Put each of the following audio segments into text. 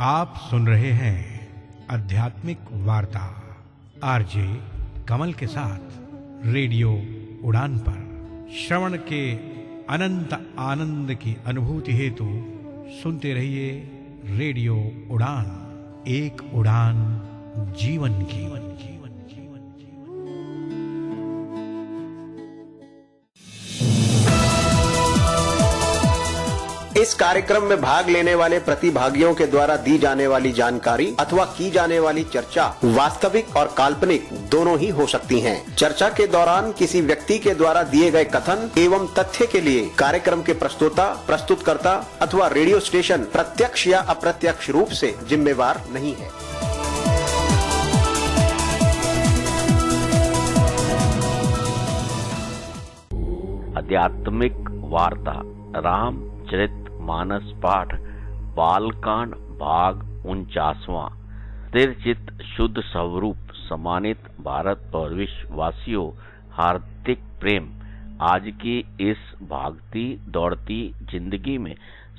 आप सुन रहे हैं आध्यात्मिक वार्ता आरजे कमल के साथ रेडियो उड़ान पर। श्रवण के अनंत आनंद की अनुभूति हेतु सुनते रहिए रेडियो उड़ान, एक उड़ान जीवन की। इस कार्यक्रम में भाग लेने वाले प्रतिभागियों के द्वारा दी जाने वाली जानकारी अथवा की जाने वाली चर्चा वास्तविक और काल्पनिक दोनों ही हो सकती हैं। चर्चा के दौरान किसी व्यक्ति के द्वारा दिए गए कथन एवं तथ्य के लिए कार्यक्रम के प्रस्तोता, प्रस्तुतकर्ता अथवा रेडियो स्टेशन प्रत्यक्ष या अप्रत्यक्ष रूप से जिम्मेवार नहीं है। आध्यात्मिक वार्ता रामचरित मानस पाठ बालकांड भाग 49वां। स्थिर चित्त शुद्ध स्वरूप सम्मानित भारत और विश्ववासियों, हार्दिक प्रेम। आज की इस भागती दौड़ती जिंदगी में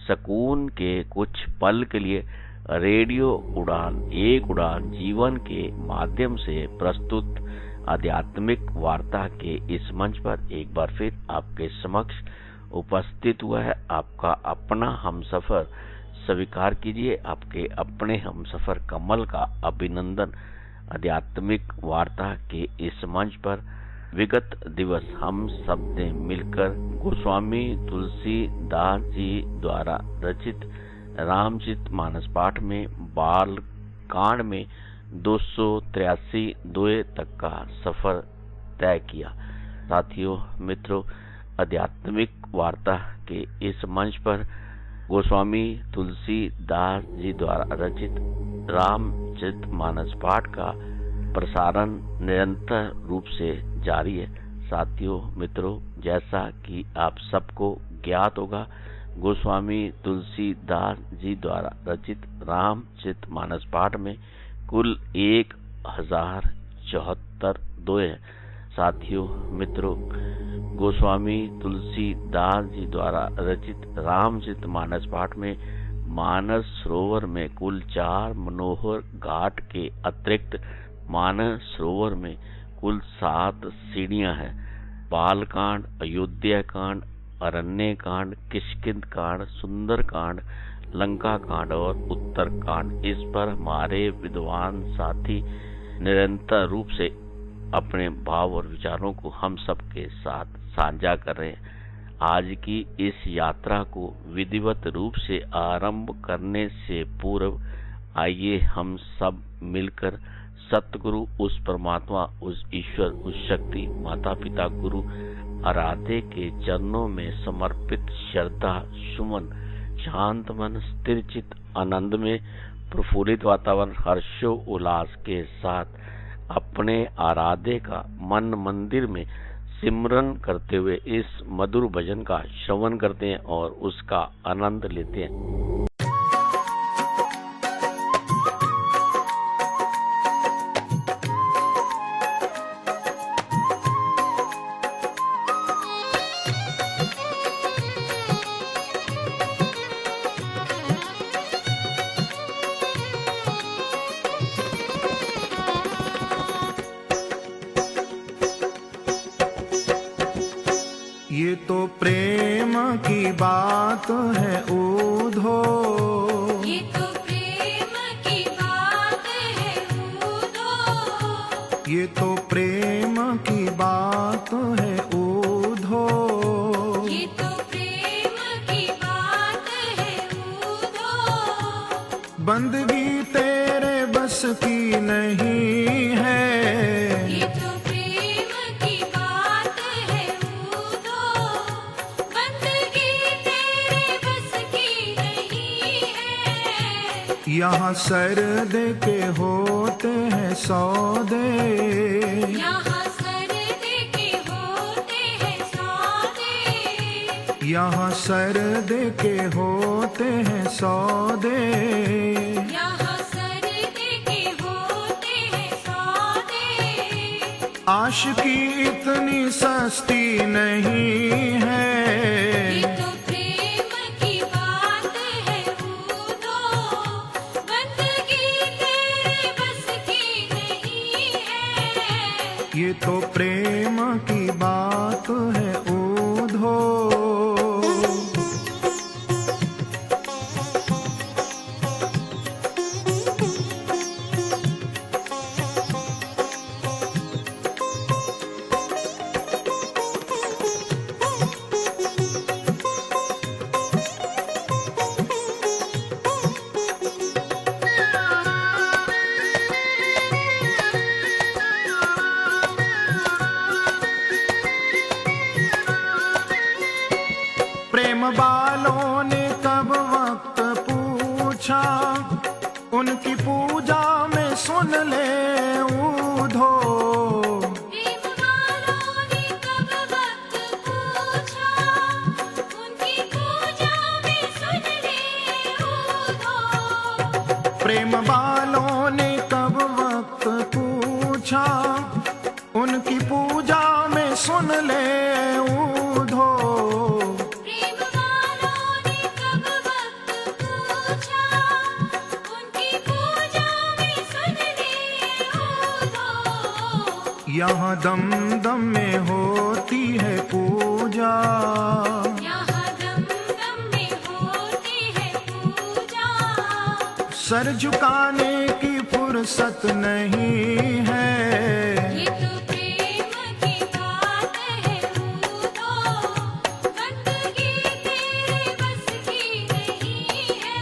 सुकून के कुछ पल के लिए रेडियो उड़ान, एक उड़ान जीवन के माध्यम से प्रस्तुत आध्यात्मिक वार्ता के इस मंच पर एक बार फिर आपके समक्ष उपस्थित हुआ है आपका अपना हमसफर। स्वीकार कीजिए आपके अपने हमसफर कमल का अभिनंदन। आध्यात्मिक वार्ता के इस मंच पर विगत दिवस हम सब ने मिलकर गोस्वामी तुलसीदास जी द्वारा रचित रामचरित मानस पाठ में बाल कांड में 283 दोहे तक का सफर तय किया। साथियों, मित्रों, आध्यात्मिक वार्ता के इस मंच पर गोस्वामी तुलसीदास जी द्वारा रचित रामचरित मानस पाठ का प्रसारण निरंतर रूप से जारी है। साथियों, मित्रों, जैसा कि आप सबको ज्ञात होगा, गोस्वामी तुलसीदास जी द्वारा रचित रामचरित मानस पाठ में कुल 1074 दोहे। साथियों, मित्रों, गोस्वामी तुलसीदास जी द्वारा रचित रामचरित मानस पाठ में मानस सरोवर में कुल 4 मनोहर घाट के अतिरिक्त मानस सरोवर में कुल 7 सीढ़ियां हैं। बालकांड, अयोध्या कांड, अरण्य कांड, किष्किंध कांड, सुंदर कांड, लंका कांड और उत्तर कांड। इस पर हमारे विद्वान साथी निरंतर रूप से अपने भाव और विचारों को हम सबके साथ साझा कर रहे हैं। आज की इस यात्रा को विधिवत रूप से आरंभ करने से पूर्व आइए हम सब मिलकर सतगुरु, उस परमात्मा, उस ईश्वर, उस शक्ति, माता पिता, गुरु आराध्य के चरणों में समर्पित श्रद्धा सुमन, शांत मन, स्थिर चित्त, आनंद में प्रफुल्लित वातावरण, हर्षो उल्लास के साथ अपने आराध्य का मन मंदिर में सिमरन करते हुए इस मधुर भजन का श्रवण करते हैं और उसका आनंद लेते हैं। ये तो प्रेम की बात है ऊधो, ये तो प्रेम की बात है ऊधो, ये तो प्रेम की बात है ऊधो, ये तो प्रेम की बात है ऊधो। बंदगी तेरे बस की नहीं है, ये तो प्रेम की बात है ऊधो, बंदगी तेरे बस की नहीं है। यहाँ सर दे के होते हैं सौदे, यहाँ सर दे के होते हैं सौदे, यहाँ सर दे के होते हैं सौदे, यहाँ सर दे के होते हैं सौदे। आशिकी इतनी सस्ती नहीं है, ये तो प्रेम की बात है ऊधो, प्रेम वालों ने कब वक्त पूछा, उनकी पूजा में सुन ले ऊधो। प्रेम वालों ने कब वक्त पूछा, उनकी पूजा में सुन ले ऊधो। प्रेम वालों ने कब वक्त पूछा, उनकी पूजा में सुन ले ऊधो। प्रेम वालों ने कब वक्त पूछा, उनकी पूजा में सुन ले ऊधो। यहाँ दम दम में होती है पूजा, यहाँ दम दम में होती है पूजा। सर झुकाने की फुर्सत नहीं है। ये तो प्रेम की बात है ऊधो, बंदगी तेरे बस की नहीं है।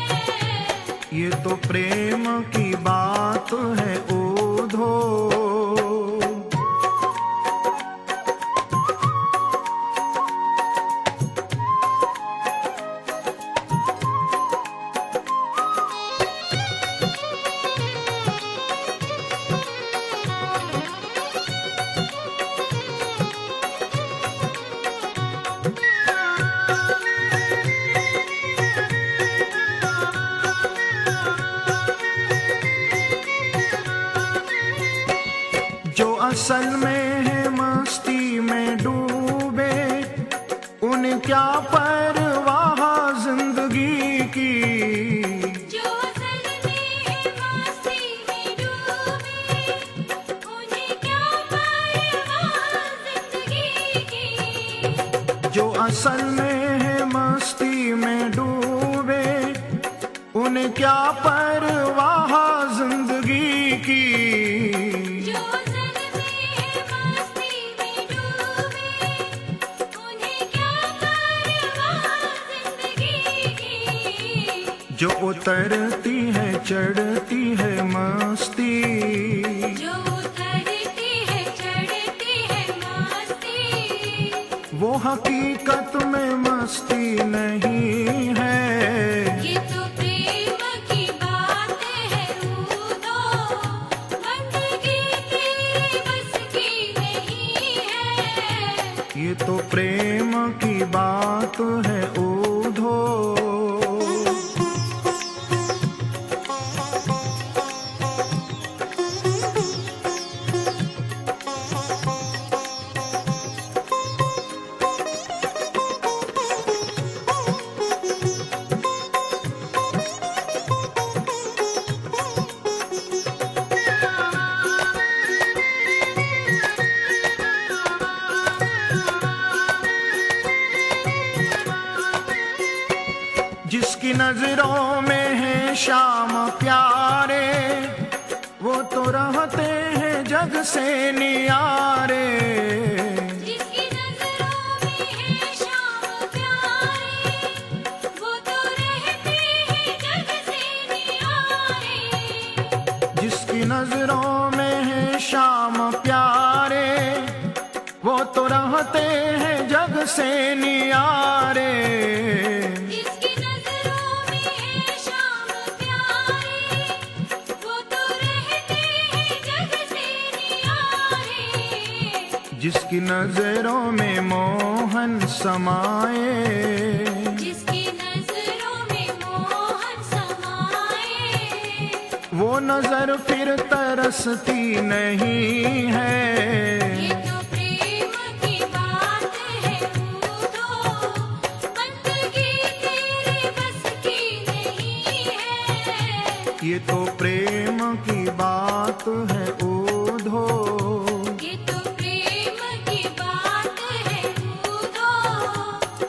ये तो प्रेम की बात है ऊधो। जो असल में है मस्ती में डूबे, उन्हें क्या परवाह जिंदगी की। जो असल में है मस्ती में डूबे, उन्हें क्या परवाह जिंदगी की। जो असल में है मस्ती में डूबे, उन्हें क्या परवाह जिंदगी की। जो असल में है मस्ती में डूबे, उन्हें क्या परवाह जिंदगी की। जो उतरती है चढ़ती है मस्ती, जो उतरती है चढ़ती है मस्ती। वो हकीकत में मस्ती नहीं है। ये तो प्रेम की बात है ऊधो, बंदगी तेरे बस की नहीं है। ये तो प्रेम की बात है ऊधो। जिसकी नजरों में है शाम प्यारे, वो तो रहते हैं जग से नियारे। जिसकी नजरों में है शाम प्यारे, वो तो रहते हैं जग से नियारे। जिसकी नजरों में है शाम प्यारे, वो तो रहते हैं जग से नियारे। जिसकी नजरों में है शाम प्यारे, वो तो रहते हैं जग से नियारे। जिसकी नजरों में मोहन समाए, जिसकी नजरों में मोहन समाए। वो नजर फिर तरसती नहीं है। ये तो प्रेम की बात है ऊधो, बंदगी तेरे बस की नहीं है। ये तो प्रेम की बात है ऊधो। ये तो प्रेम की बात है ऊधो,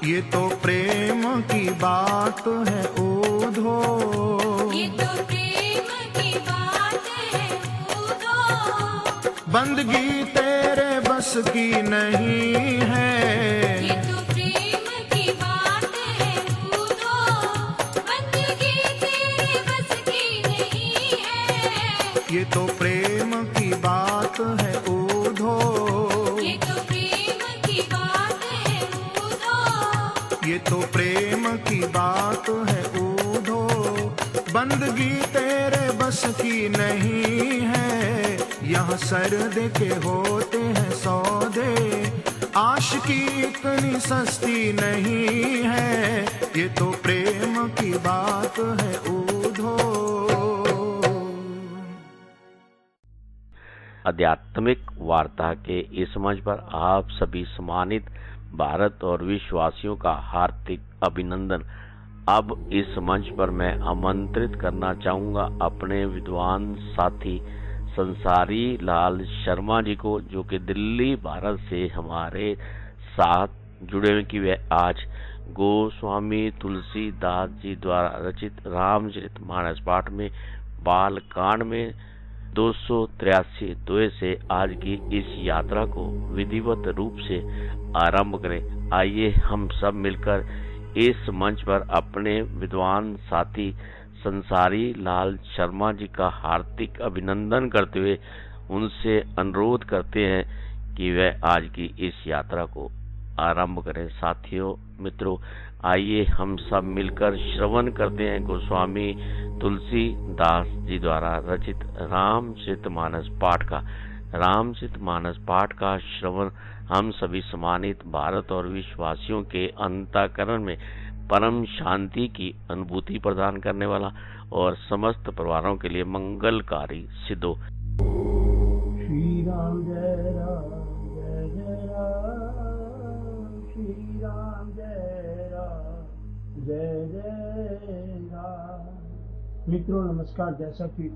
ये तो प्रेम की बात है ऊधो। ये तो प्रेम की बात है ऊधो। बंदगी तेरे बस की नहीं है। ये तो प्रेम की बात है ऊधो, बंदगी तेरे बस की नहीं है। ये तो प्रेम की बात है ऊधो। ये तो प्रेम की बात है ऊधो। ये तो प्रेम प्रेम की बात है ऊधो, बंदगी तेरे बस की नहीं है। यहाँ सर्दे के होते हैं सौदे, आशिकी इतनी सस्ती नहीं है। ये तो प्रेम की बात है ऊधो। आध्यात्मिक वार्ता के इस मंच पर आप सभी सम्मानित भारत और विश्ववासियों का हार्दिक अभिनंदन। अब इस मंच पर मैं आमंत्रित करना चाहूंगा अपने विद्वान साथी संसारी लाल शर्मा जी को, जो कि दिल्ली भारत से हमारे साथ जुड़े हुए कि वे आज गोस्वामी तुलसीदास जी द्वारा रचित रामचरितमानस पाठ में बालकांड में 283 द्वय से आज की इस यात्रा को विधिवत रूप से आरंभ करें। आइए हम सब मिलकर इस मंच पर अपने विद्वान साथी संसारी लाल शर्मा जी का हार्दिक अभिनंदन करते हुए उनसे अनुरोध करते हैं कि वह आज की इस यात्रा को आरंभ करें। साथियों, मित्रों, आइए हम सब मिलकर श्रवण करते हैं गोस्वामी तुलसीदास जी द्वारा रचित रामचरितमानस पाठ का। रामचरितमानस पाठ का श्रवण हम सभी सम्मानित भारत और विश्ववासियों के अंतःकरण में परम शांति की अनुभूति प्रदान करने वाला और समस्त परिवारों के लिए मंगलकारी सिद्ध हो। श्री राम जय राम जय जय राम, श्री राम जय राम जय जय राम। मित्रों नमस्कार। जैसा कि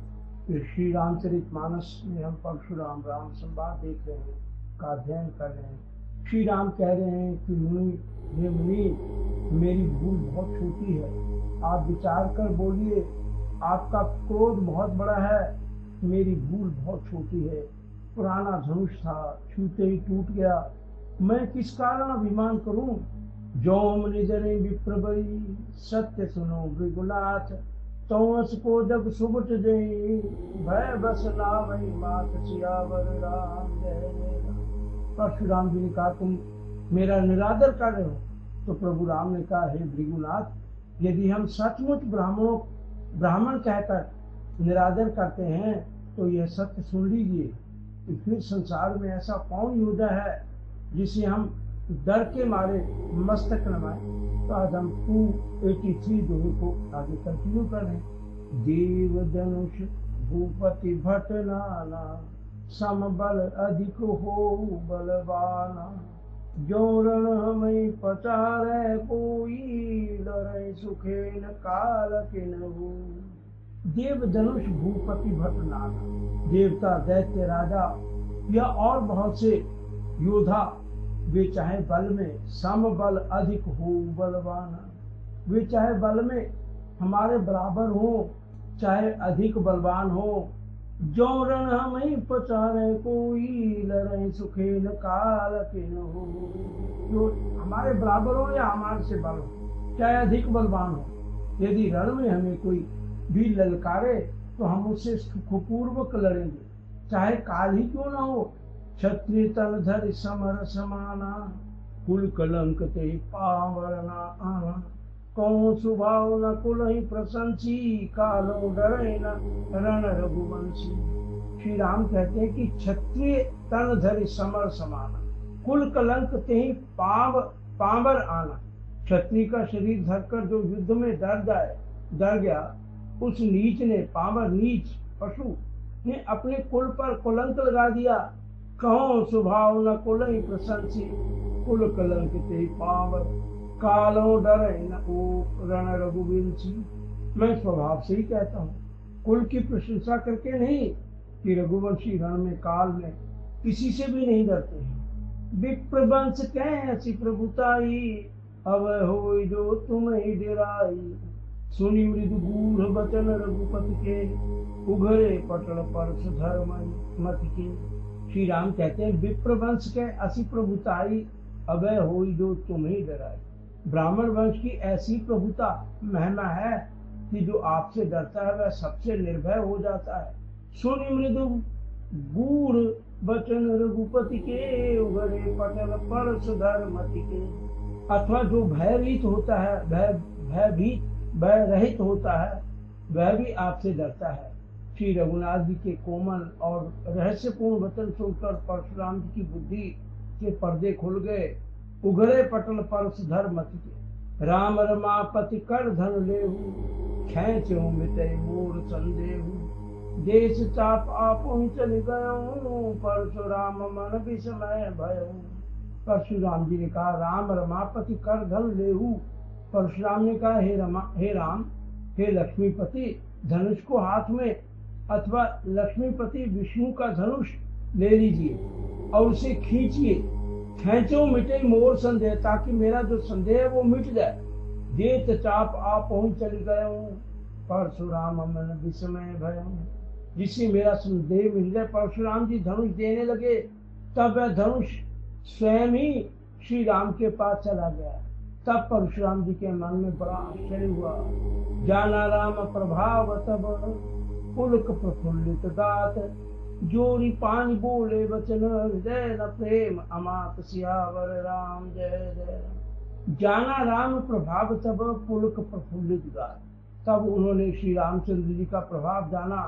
श्री रामचरितमानस में हम परशुराम राम संवाद देख रहे हैं, का अध्ययन कर रहे हैं। श्री राम कह रहे हैं कि मुनि, हे मुनि, मेरी भूल बहुत छोटी है, आप विचार कर बोलिए। आपका क्रोध बहुत बड़ा है, मेरी भूल बहुत छोटी है। पुराना धनुष था, छूते ही टूट गया, मैं किस कारण अभिमान करूं। जो मुनि जने विप्रबई, सत्य सुनो भृगुनाथ, तोस को जब सुबुट दे, भय बस लावई मात सियावर राम जय जय राम। परशुराम जी ने कहा, तुम मेरा निरादर कर रहे हो। तो प्रभु राम ने कहा, हे भृगुनाथ, यदि हम सचमुच ब्राह्मण कहकर निरादर करते हैं तो यह सत्य सुन लीजिए कि फिर संसार में ऐसा कौन योद्धा है जिसे हम डर के मारे मस्तक नमाए। तो आज हम 283 दोहे को आगे कंटिन्यू कर रहे हैं। देव धनुष भूपति भट नाना, सम बल अधिक हो बलवाना, जो रण हमें पचारे कोई, लड़े सुखेन काल किन्हु। देव धनुष भूपति भट नाना, देवता दैत्य राजा या और बहुत से योद्धा, वे चाहे बल में सम बल अधिक हो बलवाना, वे चाहे बल में हमारे बराबर हो चाहे अधिक बलवान हो, जो रण हमें पचारे कोई, लड़े सुखेन काल किन्हु। जो हमारे बराबर हो या हमारे से बल हो, चाहे अधिक बलवान हो, यदि रण में हमें कोई भी ललकारे तो हम उससे सुखपूर्वक लड़ेंगे, चाहे काल ही क्यों ना हो। क्षत्रिय तन धर समर समाना, कुल कलंक ते पावरना आना, कौन सुभाव न कुल ही प्रशंसी, कालो डरे न रण रघुवंशी। श्री राम कहते हैं कि क्षत्रिय तन धर समर समाना, कुल कलंक ते पावर आना। क्षत्रिय का शरीर धरकर जो युद्ध में डर गया, उस नीच ने, पावर नीच पशु ने अपने कुल पर कलंक लगा दिया। कहो स्वभाव न कुल ही प्रशंसी, कुल कलंक ते पावर, कालो डरे न ओ रण रघुवंशी। मैं स्वभाव से ही कहता हूँ, कुल की प्रशंसा करके नहीं, कि रघुवंशी रण में काल में किसी से भी नहीं डरते हैं। विप्रवंश कैसी प्रभुताई, अब हो जो तुम ही डेराई। सुनी मृदु गूढ़ बचन रघुपति के, उघरे पटल पर सुधर्म मत के। श्री राम कहते हैं, विप्रवंश के असी प्रभुताई, अभय होई जो तुम्हें डराए। ब्राह्मण वंश की ऐसी प्रभुता महिमा है कि जो आपसे डरता है वह सबसे निर्भय हो जाता है। सुनि मृदु गूढ़ बचन रघुपति के, उघरे पटल पर सुधर मति के। अथवा जो भयभीत होता है, भय रहित होता है, वह भी आपसे डरता है। श्री रघुनाथ जी के कोमल और रहस्यपूर्ण वचन सुनकर परशुराम जी की बुद्धि के पर्दे खुल गए। उघरे पटल परस धर मत के, राम रमापति कर धन लेहु, खेचो मिटे मोर संदेहु, देश चाप आपो ही चल गयो, परशुराम मन विस्मय भयो। परशुराम जी ने कहा, राम रमापति कर धन लेहु। परशुराम ने कहा, हे राम, हे लक्ष्मीपति, धनुष को हाथ में अथवा लक्ष्मीपति विष्णु का धनुष ले लीजिए और उसे खींचिए। खेचो मिटे मोर संदेह, ताकि मेरा जो संदेह है वो मिट जाए। देत चाप आप पहुंच चल गए, परशुराम मन विस्मय भय। जिससे मेरा संदेह मिल जाए, परशुराम जी धनुष देने लगे। तब वह धनुष स्वयं ही श्री राम के पास चला गया। तब परशुराम जी के मन में बड़ा आश्चर्य हुआ। जाना राम प्रभाव तब, पुलक प्रफुल्लित दात, जोरी पानी बोले वचन, हृदय न प्रेम अमात सियावर राम जय जय। जाना राम प्रभाव तब, पुलक प्रफुल्लित दात। तब उन्होंने श्री रामचंद्र जी का प्रभाव जाना,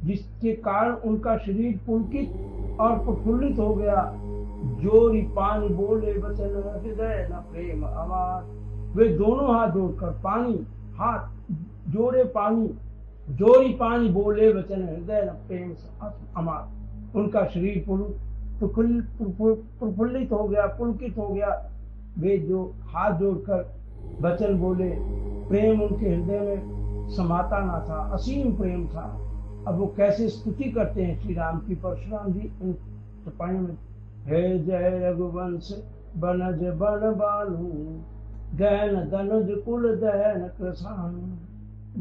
जिसके कारण उनका शरीर पुलकित और प्रफुल्लित हो गया। जोरी पानी बोले वचन, हृदय न प्रेम अमात। वे दोनों हाथ जोड़कर जोरी पानी बोले वचन, हृदय न प्रेम अमात। उनका शरीर प्रफुल्लित हो गया, पुलकित हो गया। वे जो हाथ जोड़कर वचन बोले, प्रेम उनके हृदय में समाता ना था, असीम प्रेम था। अब वो कैसे स्तुति करते हैं श्री राम की। परशुराम जी इन चौपाइयों में, हे जय रघुवंश बनज बन बालू, गैन धनुज कुल दहन कृसानु,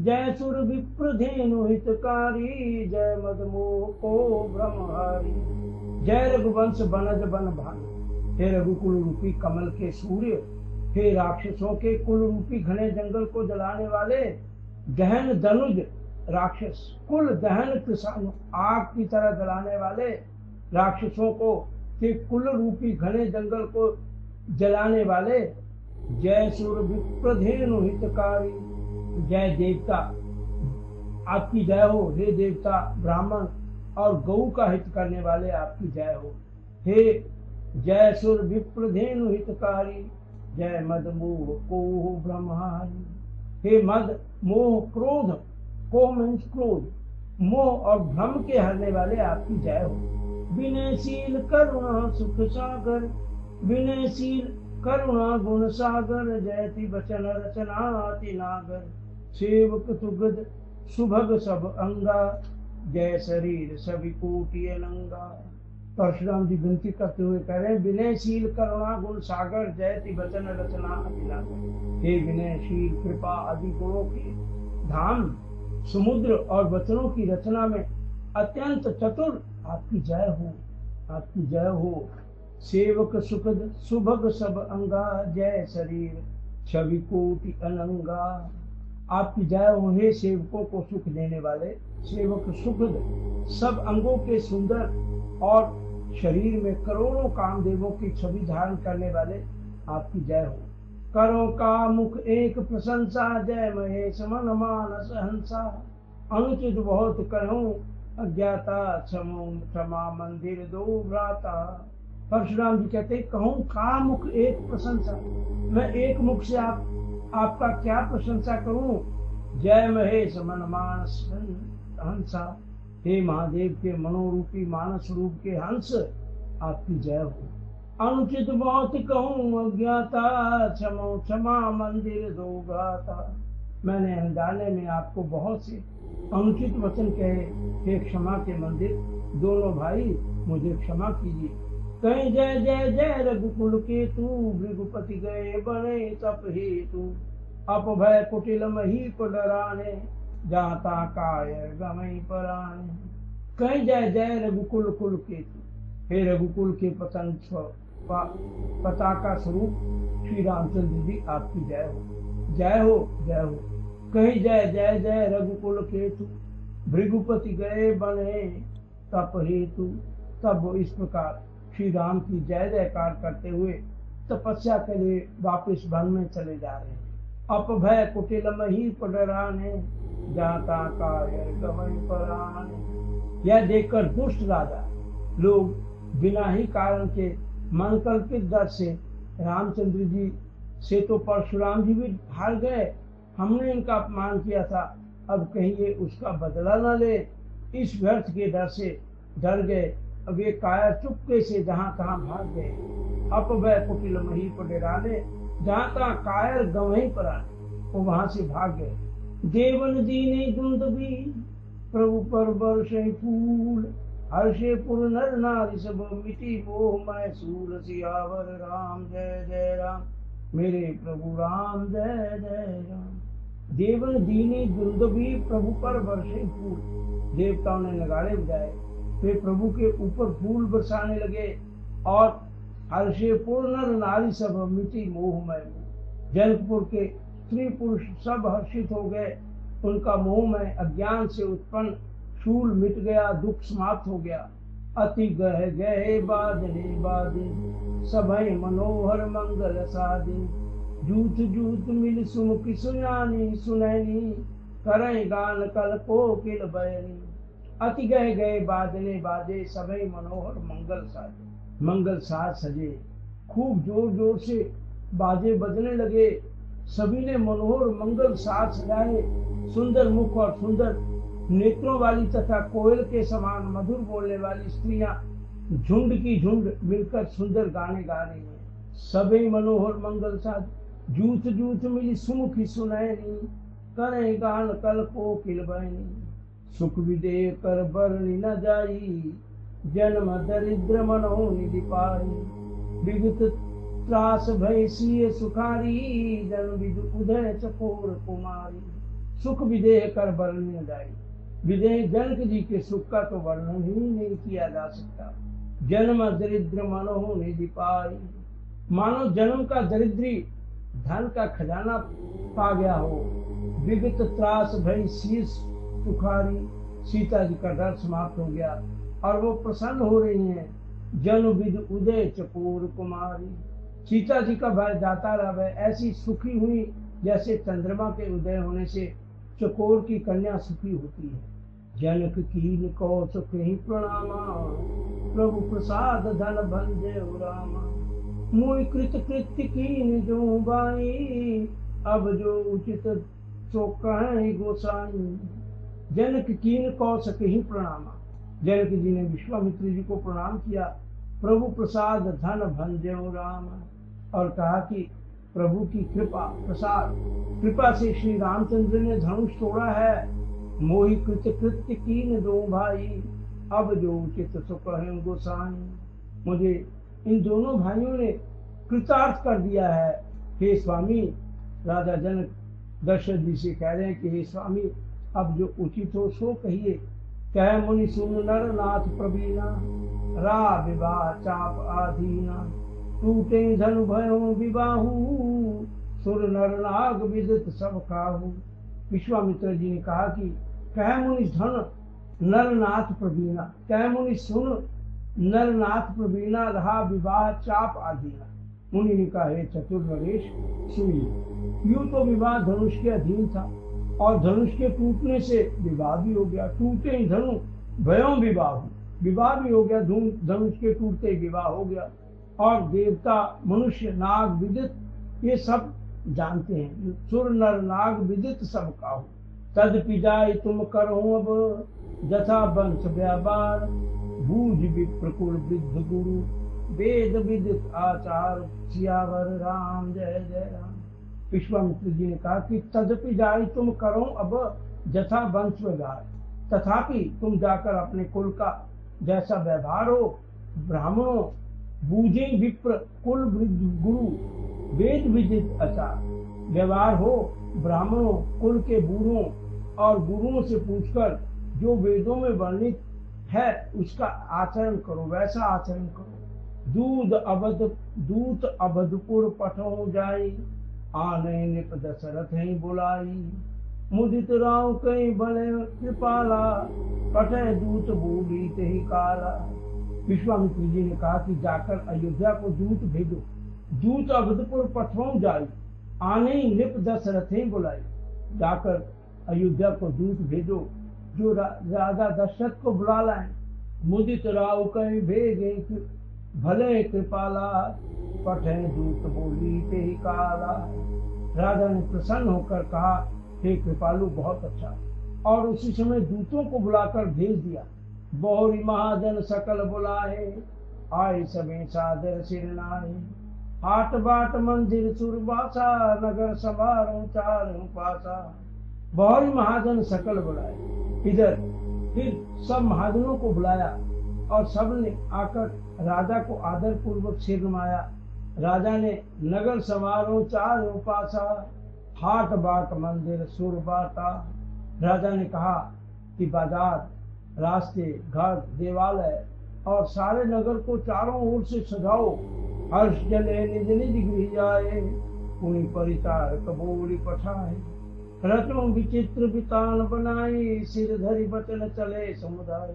जय सुर विप्र धेनु हितकारी, जय मदमोह को ब्रह्महारी। जय रघुवंश बनज बन भालू, हे रघुकुल रूपी कमल के सूर्य, हे राक्षसों के कुल रूपी घने जंगल को जलाने वाले, गहन धनुज राक्षस, कुल दहन कृसानु, आग की तरह जलाने वाले राक्षसों को के कुल रूपी घने जंगल को जलाने वाले, जय सुर विप्रधेनु हितकारी। जय देवता, आपकी जय हो। हे देवता, ब्राह्मण और गौ का हित करने वाले, आपकी जय हो। हे जय सुर विप्रधेनु हितकारी, जय मद मोह को ब्रह्महारी। हे मद मोह क्रोध, को मीन्स क्रोध, मोह और भ्रम के हरने वाले, आपकी जय हो। विनयशील करुणा सुख सागर, विनयशील करुणा गुण सागर, जयति वचन रचना अति नागर, सेवक तुगद सुभग सब अंगा, जय शरीर सभी कोटि अनंगा। परशुराम जी विनती करते हुए कह रहे हैं, विनयशील करुणा गुण सागर, जयति वचन रचना अति नागर। हे विनयशील कृपा आदि गुणों के धाम, समुद्र और वचनों की रचना में अत्यंत चतुर, आपकी जय हो, आपकी जय हो। सेवक सुखद सुभग सब अंगा, जय शरीर छवि कोटि अनंगा। आपकी जय हो। हे सेवकों को सुख देने वाले, सेवक सुखद सब अंगों के सुंदर और शरीर में करोड़ों कामदेवों की छवि धारण करने वाले, आपकी जय हो। करो का मुख एक प्रशंसा, जय महेश मन मानस हंसा, अनुचित बहुत कहूँ अज्ञाता, क्षमा मंदिर दो भ्राता। परशुराम जी कहते, कहूँ का मुख एक प्रशंसा, मैं एक मुख से आपका क्या प्रशंसा करूं। जय महेश मन मानस हंसा, हे महादेव के मनोरूपी मानस रूप के हंस, आपकी जय हो। अनुचित बहुत कहूँ अज्ञाता, क्षमा मंदिर दो भ्राता। मैंने अनजाने में आपको बहुत से अनुचित वचन कहे, हे क्षमा के मंदिर दोनों भाई, मुझे क्षमा कीजिए। कहीं जय जय जय रघुकुल के तू, भृगुपति गए बने तप हेतु, अपभय कुटिल मही को डराने, जाता काय गमई पराने। कहीं जय जय रघुकुल कुल के तू, हे रघुकुल के पताका स्वरूप श्री रामचंद्र जी, आपकी जय हो, जय हो, जय हो। कहीं जय जय जय रघुकुल केतु, भृगुपति गए बने तप हेतु। तब वो इस प्रकार श्री राम की जय जयकार करते हुए तपस्या के लिए वापिस वन में चले जा रहे हैं। अप भय कुटिल मही पडराने, जाता कायर गवई पराने। यह देखकर दुष्ट राजा लोग बिना ही कारण के मनकल्पित डर से रामचंद्र जी से तो परशुराम जी भी हार गए, हमने इनका अपमान किया था, अब कहीं ये उसका बदला न ले, इस व्यर्थ के डर से डर गए। अब ये कायर चुपके से जहां तहां भाग गए। अप वह कुटिल मही को डराने, जहां तहां कायर गवहीं पर आने, वो वहां से भाग गए। देवन दीने दुंदुभी, प्रभु पर बरसे फूल, हर्षे पुर नर नारी सब मिटी मोह मैं सूर। सियावर राम जय जय राम, मेरे प्रभु राम जय जय राम। देवन दीने दुंदुभी, प्रभु पर बरसे फूल। देवताओं ने नगाड़े बजाए, वे प्रभु के ऊपर फूल बरसाने लगे। और हर्षे पुर नर नारी सब मिटी मोह मैं। जनकपुर के स्त्री पुरुष सब हर्षित हो गए, उनका मोह में अज्ञान से उत्पन्न शूल मिट गया, दुख समाप्त हो गया। अति गह गहे बादले बादे, सभय मनोहर मंगल सादे। जूथ जूथ मिल सुमुखी सुनानी सुनैनी, करय गान कल कोकिल बयनी। अति गह गए बादले बादे, सभय मनोहर मंगल सादे। मंगल साज सजे, खूब जोर जोर से बाजे बजने लगे। सभी ने मनोहर मंगल साज सजाए। सुंदर मुख और सुंदर नेत्रों वाली तथा कोयल के समान मधुर बोलने वाली स्त्रियां झुंड की झुंड मिलकर सुंदर गाने गा रही हैं। सभी मनोहर मंगल साज, जूथ जूथ मिली सुमुखी सुनैनी, करे गान कल कोकिल बयनी। सुख विदेह कर बरनी न जाई, जन्म दरिद्र मनो निधि पाई। विगत त्रास भय सिय सुखारी, जन विदु उदय चकोर कुमारी। सुख विदेह कर बरनी न जाई, विदेह जनक जी के सुख का तो वर्णन ही नहीं किया जा सकता। जन्म दरिद्र मनो निधि पाई, मानो जन्म का दरिद्री धन का खजाना पा गया हो। विगत त्रास भई शीश सुखारी, सीता जी का डर समाप्त हो गया और वो प्रसन्न हो रही हैं। जन विद उदय चकोर कुमारी, सीता जी का भय जाता रहा, ऐसी सुखी हुई जैसे चंद्रमा के उदय होने से चकोर की कन्या सुखी होती है। जनक कीन कौशक ही प्रणामा, प्रभु प्रसाद धन भंजे रामा। मुई कृत कृत्य कीन जो बाई, अब जो उचित सो कहे गोसाई। जनक कीन कौशक ही प्रणामा, जनक जी ने विश्वामित्र जी को प्रणाम किया। प्रभु प्रसाद धन भंजे राम, और कहा कि प्रभु की कृपा प्रसाद कृपा से श्री रामचंद्र ने धनुष तोड़ा है। मोहि कृत कृत्य कीन दो भाई, अब जो उचित सुख है गोसाई। मुझे इन दोनों भाइयों ने कृतार्थ कर दिया है। हे स्वामी, राजा जनक दशरथ जी से कह रहे हैं कि हे स्वामी, अब जो उचित हो सो कहिए। कह मुनि सुन नर नाथ प्रवीणा, रा विवाह चाप आधीना। टूटे धनु भयो विबाहु, सुर नर नाग विदित सब काहू। विश्वामित्र जी ने कहा कि कह मुनि धन नरनाथ प्रवीणा, कह मुनि सुन नरनाथ प्रवीणा, रहा विवाह चाप आधीना। मुनि ने कहा हे चतुर नरेश सुनिए, यूं तो विवाह धनुष के अधीन था और धनुष के टूटने से विवाह भी हो गया। टूटे ही धनु भयों विवाह, विवाह भी हो गया, धनुष के टूटते ही विवाह हो गया। और देवता मनुष्य नाग विदित ये सब जानते हैं। सुर नर नाग विदित सब काहू, तदपि जाय तुम करो अब, जथा वंश व्यापार। बूझ विप्रकुल वृद्ध गुरु, वेद विदित आचार। सियावर राम जय जय राम। विश्वामित्र जी ने कहा कि तदपि जाय तुम करो अब, जथा वंश व्यवहार। तथापि तुम जाकर अपने कुल का जैसा व्यवहार हो, ब्राह्मणों बूझे विप्र कुल वृद्ध गुरु, वेद विदित आचार। व्यवहार हो ब्राह्मणों कुल के बूढ़ों और गुरुओं से पूछकर जो वेदों में वर्णित है उसका आचरण करो, वैसा आचरण करो। दूत अवधपुर पठो जाई, आने निप दशरथ ही बुलाई। मुदित राव कई बड़े कृपाला, पठे दूत बूढ़ी ते ही काला। विश्वामित्र जी ने कहा कि जाकर अयोध्या को दूत भेजो दूत अवधपुर पठवाऊं जाई, आने ही नृप दशरथें बुलाई। जाकर अयोध्या को दूत भेजो, जो राजा दशरथ को बुला लाए। मुदित राव कहीं भेगे भले कृपाला, पठे दूत बोली ते ही काला। राजा ने प्रसन्न होकर कहा, हे कृपालु बहुत अच्छा, और उसी समय दूतों को बुलाकर भेज दिया। बहुरी महाजन सकल बुलाए, आए सभी सादर सिर नाए। हाट बाट मंदिर सुरबासा, नगर संभारो चारों पासा। बहुरी महाजन सकल बुलाए। इधर फिर सब महाजनों को बुलाया और सब ने आकर राजा को आदर पूर्वक सिर नमाया। राजा ने नगर समारोह चारों पासा, हाट बाट मंदिर सुर बाटा। राजा ने कहा कि बाजार, रास्ते, घर, देवालय और सारे नगर को चारों ओर से सजाओ। हर्ष जले निज निज गृह जाए, पुनि परितार कबूली पठाए। रत्नों विचित्र बितान बनाई, सिर धरि बचन चले समुदाय।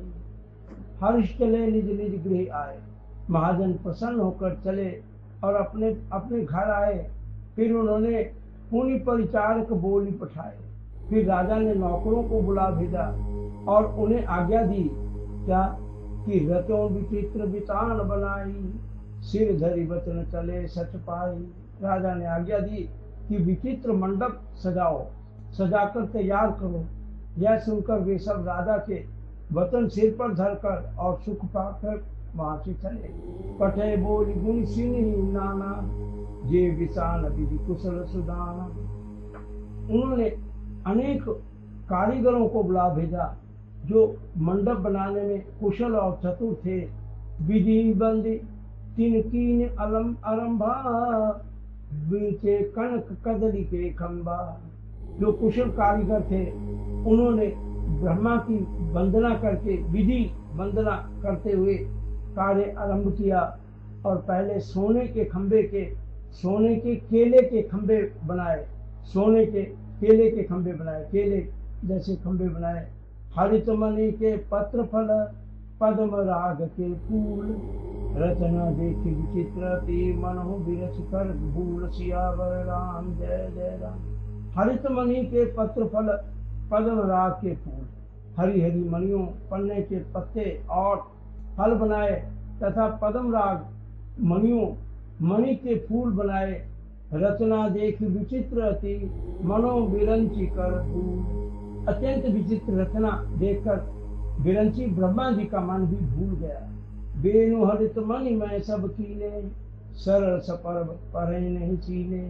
हर्ष चले निज निज गृह आए। महाजन प्रसन्न होकर चले और अपने अपने घर आए। फिर उन्होंने पुनि परिचारक बोली पठाए। फिर राजा ने नौकरों को बुला भेजा और उन्हें आज्ञा दी, क्या कि रतों विचित्र बितान बनाई, सिर धरि वचन चले सच पाई। राजा ने आज्ञा दी कि विचित्र मंडप सजाओ, सजाकर तैयार करो। यह सुनकर वे सब राजा के वचन सिर पर धरकर और सुख पाकर वहां से चले। पठे बोली गुण सिनी नाना, जे विशाल विधि कुशल सुदाना। उन्होंने अनेक कारीगरों को बुला भेजा जो मंडप बनाने में कुशल और चतुर थे। विधि बंदी तीन कीन अलम आरंभा, बीचे कनक कदली के खंबा। जो कुशल कारीगर थे उन्होंने ब्रह्मा की वंदना करके, विधि वंदना करते हुए कार्य आरंभ किया और पहले सोने के केले के खंबे बनाए। सोने के केले के खंबे बनाए, केले जैसे खंबे बनाए। हरित मणि के पत्र फल, पद्म राग के फूल। रचना देखी विचित्र, मनहु विरच कर भूल। सियावर राम जय जय राम। हरित मणि के पत्र फल, पद्म राग के फूल, हरी हरी मणियों, पन्ने के पत्ते और फल बनाए तथा पद्म राग मणियों, मणि के फूल बनाए। रचना देख विचित्र अति, मनो विरंची कर भूल। अत्यंत विचित्र रचना देखकर विरंची ब्रह्मा जी का मन भी भूल गया। वेणु हरित मणि में सब कीने, सरल सपर परे नहीं चीने।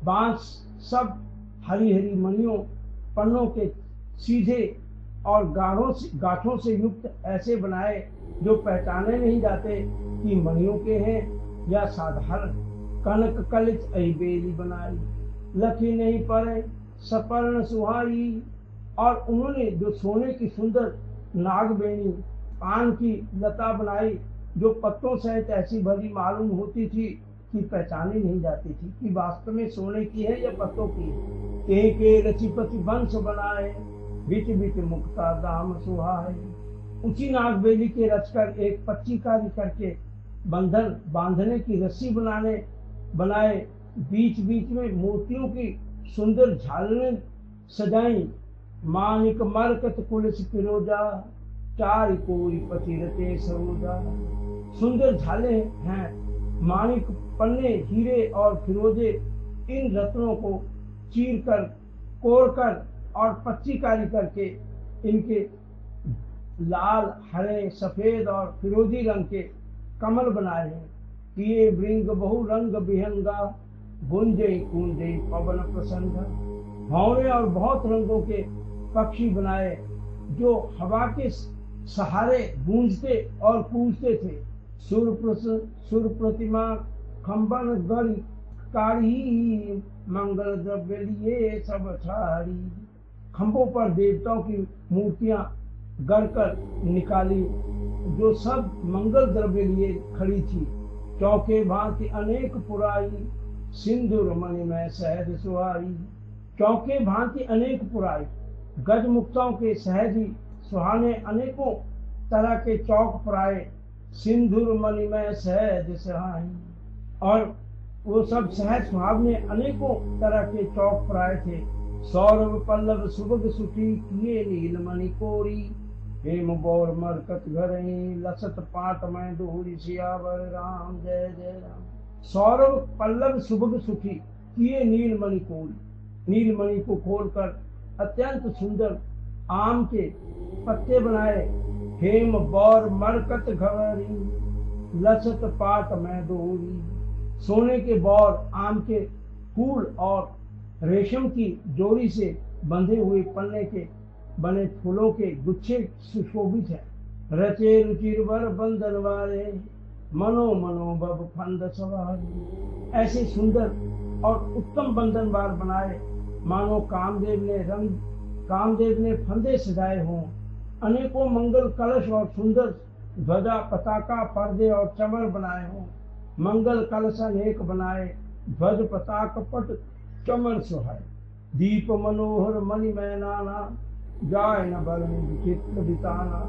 बांस सब हरी हरी मणियों, पन्नों के सीधे और गांठों से युक्त ऐसे बनाए जो पहचाने नहीं जाते कि मणियों के हैं या साधारण। कनक कलित बेली बनाई, लखी नहीं पड़े सपर्ण सुहाई। और उन्होंने जो सोने की सुंदर नागबेनी, पान की लता बनाई जो पत्तों सहित ऐसी भली मालूम होती थी कि पहचानी नहीं जाती थी कि वास्तव में सोने की है या पत्तों की है। के रचिपति वंश बनाए, बिच बिच मुक्ता दाम सुहाए। उसी नागबेली के रचकर एक पच्चीकारी करके बंधन बांधने की रस्सी बनाए। बीच बीच में मूर्तियों की सुंदर झालरें सजाई। मानिक मरकत कुलिस फिरोजा, चार कोई पतिरते सरोजा। सुंदर झाले हैं, मानिक, पन्ने, हीरे और फिरोजे। इन रत्नों को चीर कर, कोड़ कर और पच्चीकारी करके इनके लाल, हरे, सफेद और फिरोजी रंग के कमल बनाए हैं। किए वृंग बहु रंग विहंगा, गुंजे कूंजे पवन प्रसंग। भौरे और बहुत रंगों के पक्षी बनाए जो हवा के सहारे गूंजते और कूदते थे। सुर प्रतिमा खंबन गढ़ कारी, मंगल द्रव्य लिए सब छाड़ी। खंभों पर देवताओं की मूर्तियां गढ़कर निकाली जो सब मंगल द्रव्य लिए खड़ी थी। चौके भांति अनेक पुराई, सिंदूर मणि में सहज सुहाई। चौके भांति अनेक पुराई, गज मुक्ताओं के सहज ही सुहाने अनेकों तरह के चौक पुराए। सिंदूर मणि में सहज सुहाई। और वो सब सहज स्वभाव में अनेकों तरह के चौक प्राय थे। सौरभ पल्लव सुबह सुठी किए नीलमणि कोरी, हेम बौर मरकत घरई लसत पाट में दूरी सियावर राम जय जय राम। सौरभ पल्लव सुबह सुठी किए नीलमणि कोरी, नीलमणि को खोलकर अत्यंत सुंदर आम के पत्ते बनाए। हेम बौर मरकत घरई लसत पाट में दूरी, सोने के बौर आम के फूल और रेशम की जोड़ी से बंधे हुए पन्ने के बने फूलों के गुच्छे सुशोभित है। रचे रुचिर वर बंधन वाले मनो मनो बब फंद सवारी, ऐसे सुंदर और उत्तम बंधनवार बनाए मानो कामदेव ने फंदे सजाए हों। अनेकों मंगल कलश और सुंदर ध्वजा पताका पर्दे और चमर बनाए हों। मंगल कलश अनेक बनाए ध्वज पताक पट चमर सुहाए। दीप मनोहर मणि में नाना जाय न बरन विचित्र बिताना,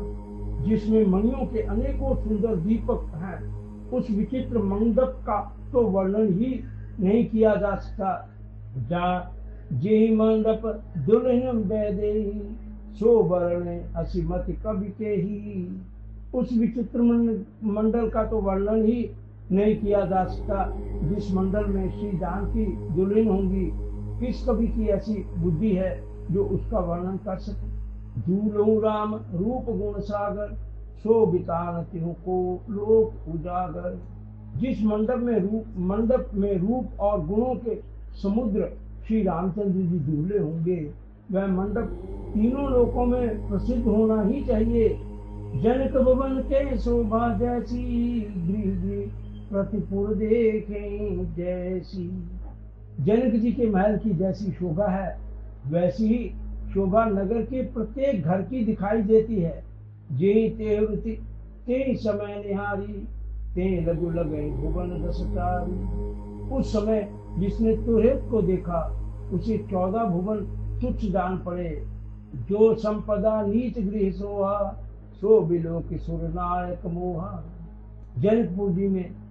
जिसमें मणियों के अनेकों सुंदर दीपक हैं, उस विचित्र मंडप का तो वर्णन ही नहीं किया जा सकता। जा जेहि मंडप दुल्हन बैदे सो वर्णे असीमत कवि के ही, उस विचित्र मंडल का तो वर्णन ही नहीं किया जा सकता जिस मंडल में श्री जानकी दुल्हन होंगी। किस कवि की ऐसी बुद्धि है जो उसका वर्णन कर सके। दूलों राम रूप गुण सागर सो बितान तिहु को लोक उजागर, जिस मंडप में रूप और गुणों के समुद्र श्री रामचंद्र जी दूल्हे होंगे, वह मंडप तीनों लोकों में प्रसिद्ध होना ही चाहिए। जनक भवन के शोभा जैसी गृह प्रतिपुर देखें जैसी, जनक जी के महल की जैसी शोभा है वैसी ही शोभा नगर के प्रत्येक घर की दिखाई देती है। जेहि तेवृति ते समय निहारी ते लघु लगे भुवन दशचारी, उस समय जिसने तुरहित को देखा उसे 14 भुवन तुच्छ जान पड़े। जो संपदा नीच गृह सोहा सो बिलो किशोर नायक मोहा,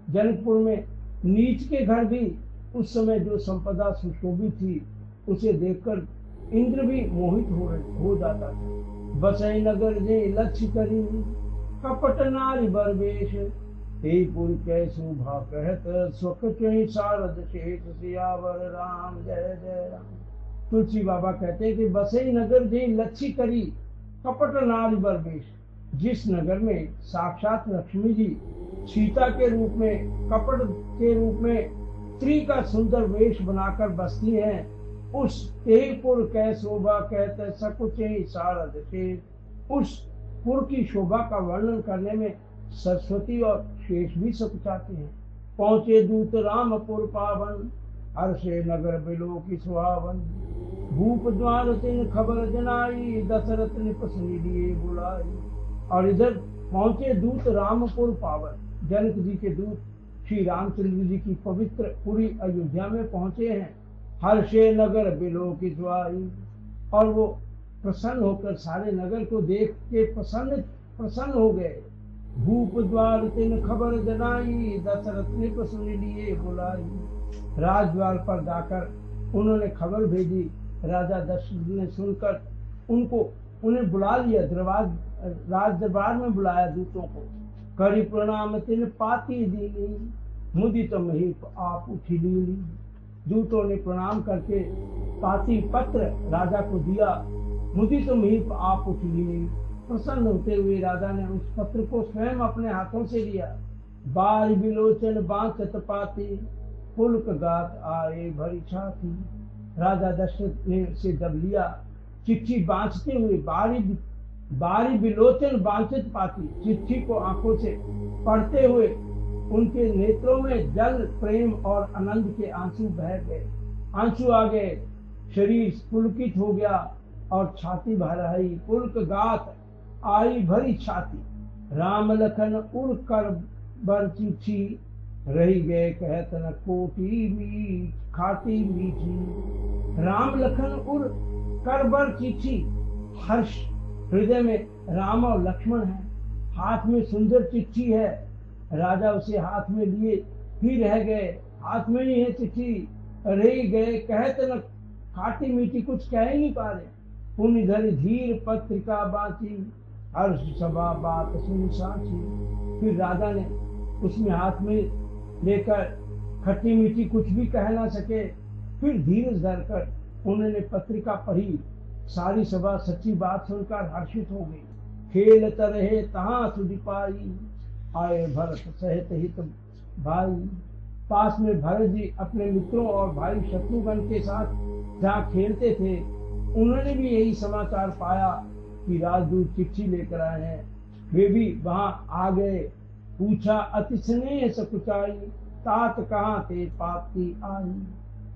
जनकपुर में नीच के घर भी उस समय जो संपदा सुशोभित थी उसे देखकर इंद्र भी मोहित हो जाता था। बसई नगर जे लक्ष्य करी कपट नारी बरवेश, हे पुर कै शोभा कहत सुख चै शारद शेष सियावर राम जय जय राम। तुलसी बाबा कहते हैं कि बसई नगर जे लक्ष्य करी कपट नारी बरवेश, जिस नगर में साक्षात लक्ष्मी जी सीता के रूप में कपट के रूप में स्त्री का सुंदर वेश बनाकर बसती हैं, उस तेपुर कै शोभा कहते सकुचे शारद शेष, उस पुर की शोभा का वर्णन करने में सरस्वती और शेष भी सकुचाते हैं। पहुंचे दूत रामपुर पावन हर्षे नगर बिलो की सुहावन, भूप द्वार तिन खबर जनाई दशरथ ने पसनी लिए बुलाई। और इधर पहुंचे दूत रामपुर पावन, जनक जी के दूत श्री रामचंद्र जी की पवित्र पूरी अयोध्या में पहुंचे हैं। हर्षे नगर बिलो की सुहाई, और वो प्रसन्न होकर सारे नगर को देख के प्रसन्न हो गए। भूप द्वार तिन खबर जनाई दशरथ ने सुन लिए बुलाई, राजद्वार पर जाकर उन्होंने खबर भेजी। राजा दशरथ ने सुनकर उन्हें बुला लिया, राज दरबार में बुलाया दूतों को। करी प्रणाम तिन पाती दीनी मुदित महीप आप उठी लीनी, दूतों ने प्रणाम करके पाती पत्र राजा को दिया। मुदित महीप आप उठी लीनी, प्रसन्न होते हुए राजा ने उस पत्र को स्वयं अपने हाथों से लिया। बार बिलोचन बांचत पाती पुलक गात आए भरी छाती, राजा दशरथ ने उसे जब लिया, चिट्ठी बांचते हुए बारी बिलोचन बांचत पाती, चिट्ठी को आंखों से पढ़ते हुए उनके नेत्रों में जल प्रेम और आनंद के आंसू बह गए, आंसू आ गए, शरीर पुलकित हो गया और छाती भर आई। पुलक गात आई भरी छाती, राम लखन उड़ कर बर चिट्ठी रही गए कहत न कोटी मीठ खाटी मीठी। राम लखन उड़ कर बर चिट्ठी, हर्ष हृदय में राम और लक्ष्मण है, हाथ में सुंदर चिट्ठी है। राजा उसे हाथ में लिए ही रह गए, हाथ में ही है चिट्ठी, रही गए कहत न खाटी मीठी, कुछ कह ही नहीं पा रहे। पुण्य धरि धीर पत्रिका बाची, हर्ष सभा बात सुन साची। फिर राजा ने उसमें हाथ में लेकर खट्टी मीठी कुछ भी कह ना सके, फिर धीरज धरकर उन्होंने पत्रिका पढ़ी। सारी सभा सच्ची बात सुनकर हर्षित हो गई। खेलत रहे तहाँ सुधि पाई, आए भरत सहित हित भाई। पास में भरत जी अपने मित्रों और भाई शत्रुघ्न के साथ जहाँ खेलते थे, उन्होंने भी यही समाचार पाया कि राजदूत चिट्ठी लेकर आए हैं। वे भी वहां आ गए। पूछा अति स्नेह सकुचाई, तात कहाँ थे पाप की आई।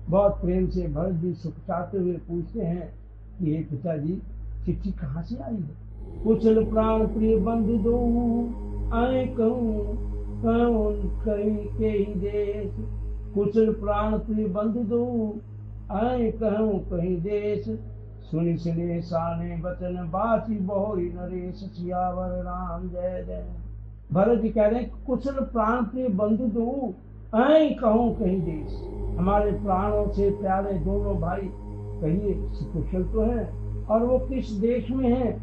बहुत प्रेम से भरत जी सुखचाते हुए पूछते हैं कि हे पिताजी, चिट्ठी कहाँ से आई है। कुशल प्राण प्रिय बंधु दो, आए कहूँ कहीं के ही देश। कुशल प्राण प्रिय बंधु दो, आए कहूँ कहीं देश। सुनि सुने साने वचन बाची, बहुरी नरेश। सियावर राम जय जय। भरत जी कह रहे हैं कुशल प्राण प्रिय बंधु दो, आए कहूँ कहीं देश। हमारे प्राणों से प्यारे दोनों भाई कहिए कुशल तो हैं, और वो किस देश में हैं।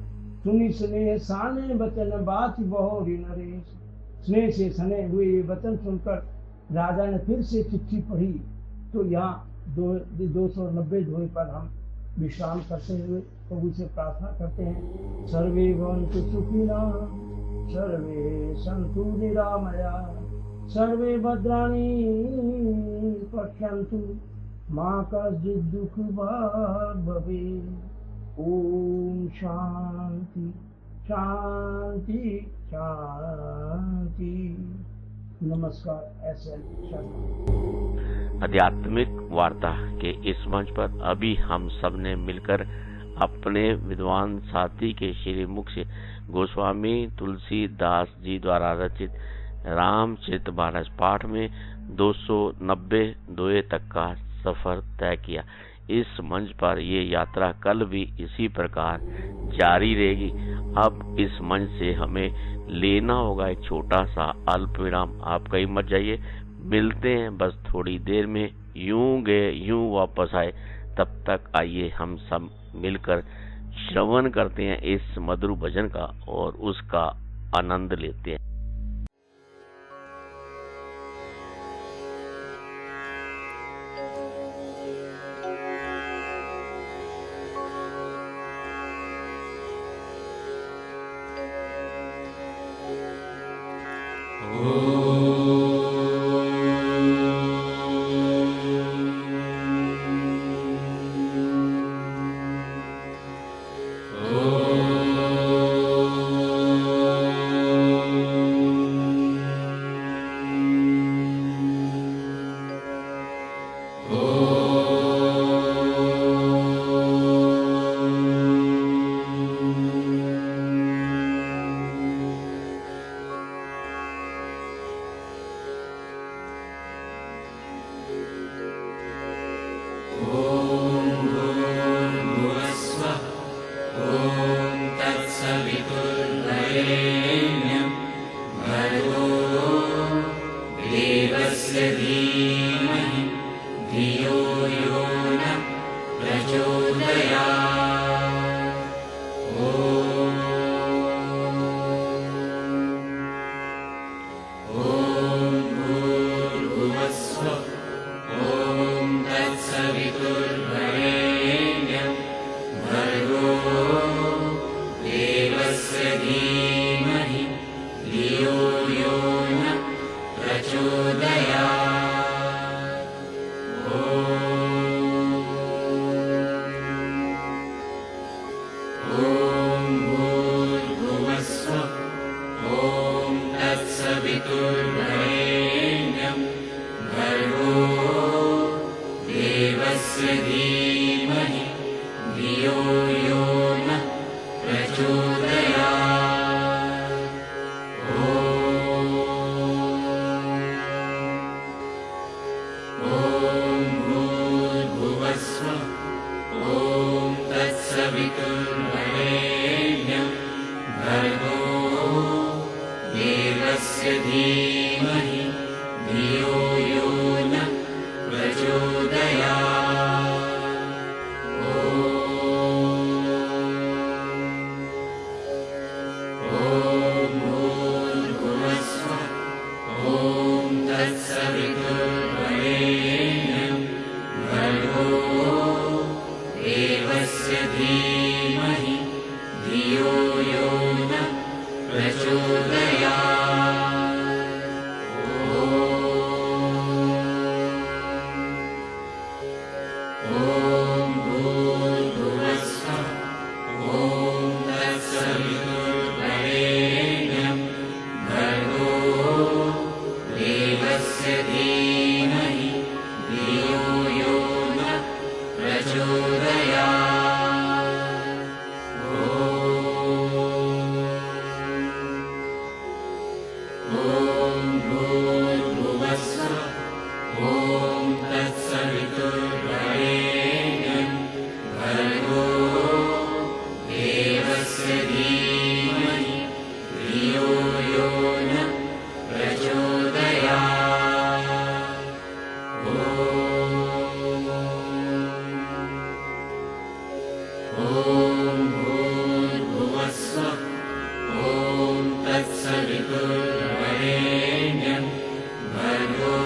सुनी सुने साने वचन बाची, बहुरी नरेश। स्नेह से सने हुए ये वचन सुनकर राजा ने फिर से चिट्ठी पढ़ी। तो यहाँ 290 धोए पर हम विश्राम करते हुए प्रभु से प्रार्थना करते हैं। सर्वे भवन्तु सुखिनः, सर्वे सन्तु निरामया, सर्वे भद्राणि पश्यन्तु, मा कश्चित् दुःखभाग् भवेत्। ओम शांति शांति शांति। नमस्कार। SL शर्मा। आध्यात्मिक वार्ता के इस मंच पर अभी हम सब ने मिलकर अपने विद्वान साथी के श्री मुख से गोस्वामी तुलसीदास जी द्वारा रचित रामचरितमानस पाठ में 290 दोहे तक का सफर तय किया। इस मंच पर ये यात्रा कल भी इसी प्रकार जारी रहेगी। अब इस मंच से हमें लेना होगा एक छोटा सा अल्प विराम। आप कहीं मत जाइए, मिलते हैं बस थोड़ी देर में। यूं गए यूं वापस आए। तब तक आइए हम सब मिलकर श्रवण करते हैं इस मधुर भजन का और उसका आनंद लेते हैं। देवस्य धीमहि धियो यो नः धीमहि धियो यो न प्रचोदयात्। ॐ भूर्भुवस्सुः ॐ तत्सवितुर्वरेण्यं भर्गो देवस्य धीमहि धियो यो न प्रचोदयात्। ॐ भूर्भुवस्सुः ॐ तत्सवितुर्वरेण्यं भर्गो देवस्य धीमहि धियो यो न प्रचोदयात्। ॐ भूर्भुवस्सुः ॐ तत्सवितुर्वरेण्यं भर्गो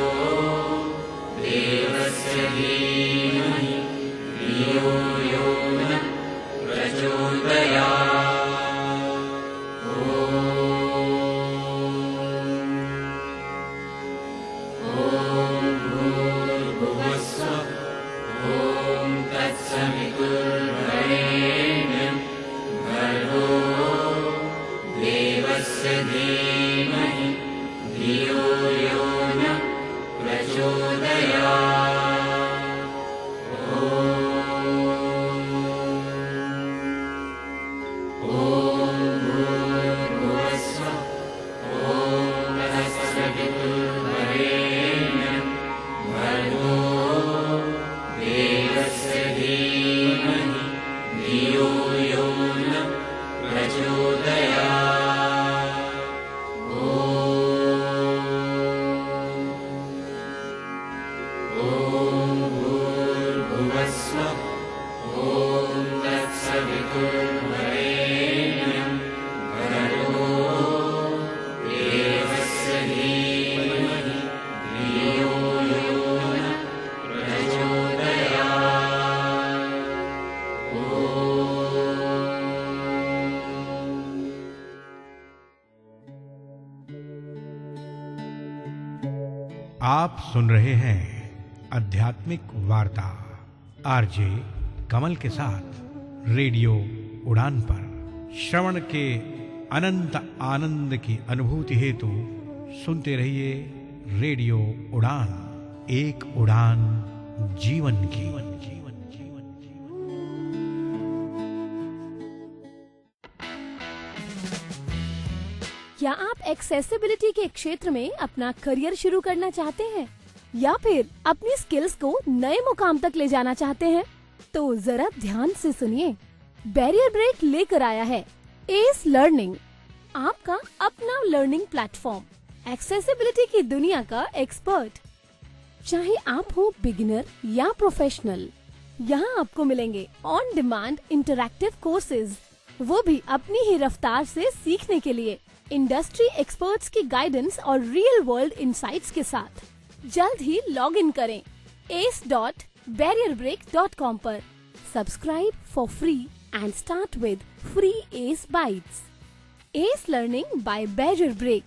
देवस्य धीमहि धियो यो न प्रचोदयात्। ॐ भूर्भुवस्सुः ॐ तत्सवितुर्वरेण्यं भर्गो देवस्य धीमहि धियो यो न प्रचोदयात्। ॐ भूर्भुवस्सुः ॐ तत्सवितुर्वरेण्यं भर्गो देवस्य धीमहि धियो यो न प्रचोदयात्। ॐ भूर्भुवस्सुः ॐ तत्सवितुर्वरेण्यं भर्गो देवस्य धीमहि धियो यो न प्रचोदयात्। आप सुन रहे हैं आध्यात्मिक वार्ता आरजे कमल के साथ रेडियो उड़ान पर। श्रवण के अनंत आनंद की अनुभूति हेतु सुनते रहिए रेडियो उड़ान, एक उड़ान जीवन की। क्या आप एक्सेसिबिलिटी के क्षेत्र में अपना करियर शुरू करना चाहते हैं या फिर अपनी स्किल्स को नए मुकाम तक ले जाना चाहते हैं? तो जरा ध्यान से सुनिए। बैरियर ब्रेक लेकर आया है एस लर्निंग, आपका अपना लर्निंग प्लेटफॉर्म, एक्सेसिबिलिटी की दुनिया का एक्सपर्ट। चाहे आप हो बिगिनर या प्रोफेशनल, यहाँ आपको मिलेंगे ऑन डिमांड इंटरैक्टिव कोर्सेज, वो भी अपनी ही रफ्तार से सीखने के लिए, इंडस्ट्री एक्सपर्ट्स की गाइडेंस और रियल वर्ल्ड इंसाइट्स के साथ। जल्द ही लॉग इन करें ace.barrierbreak.com पर। Subscribe for free and start with free ace bytes. Ace learning by barrier break.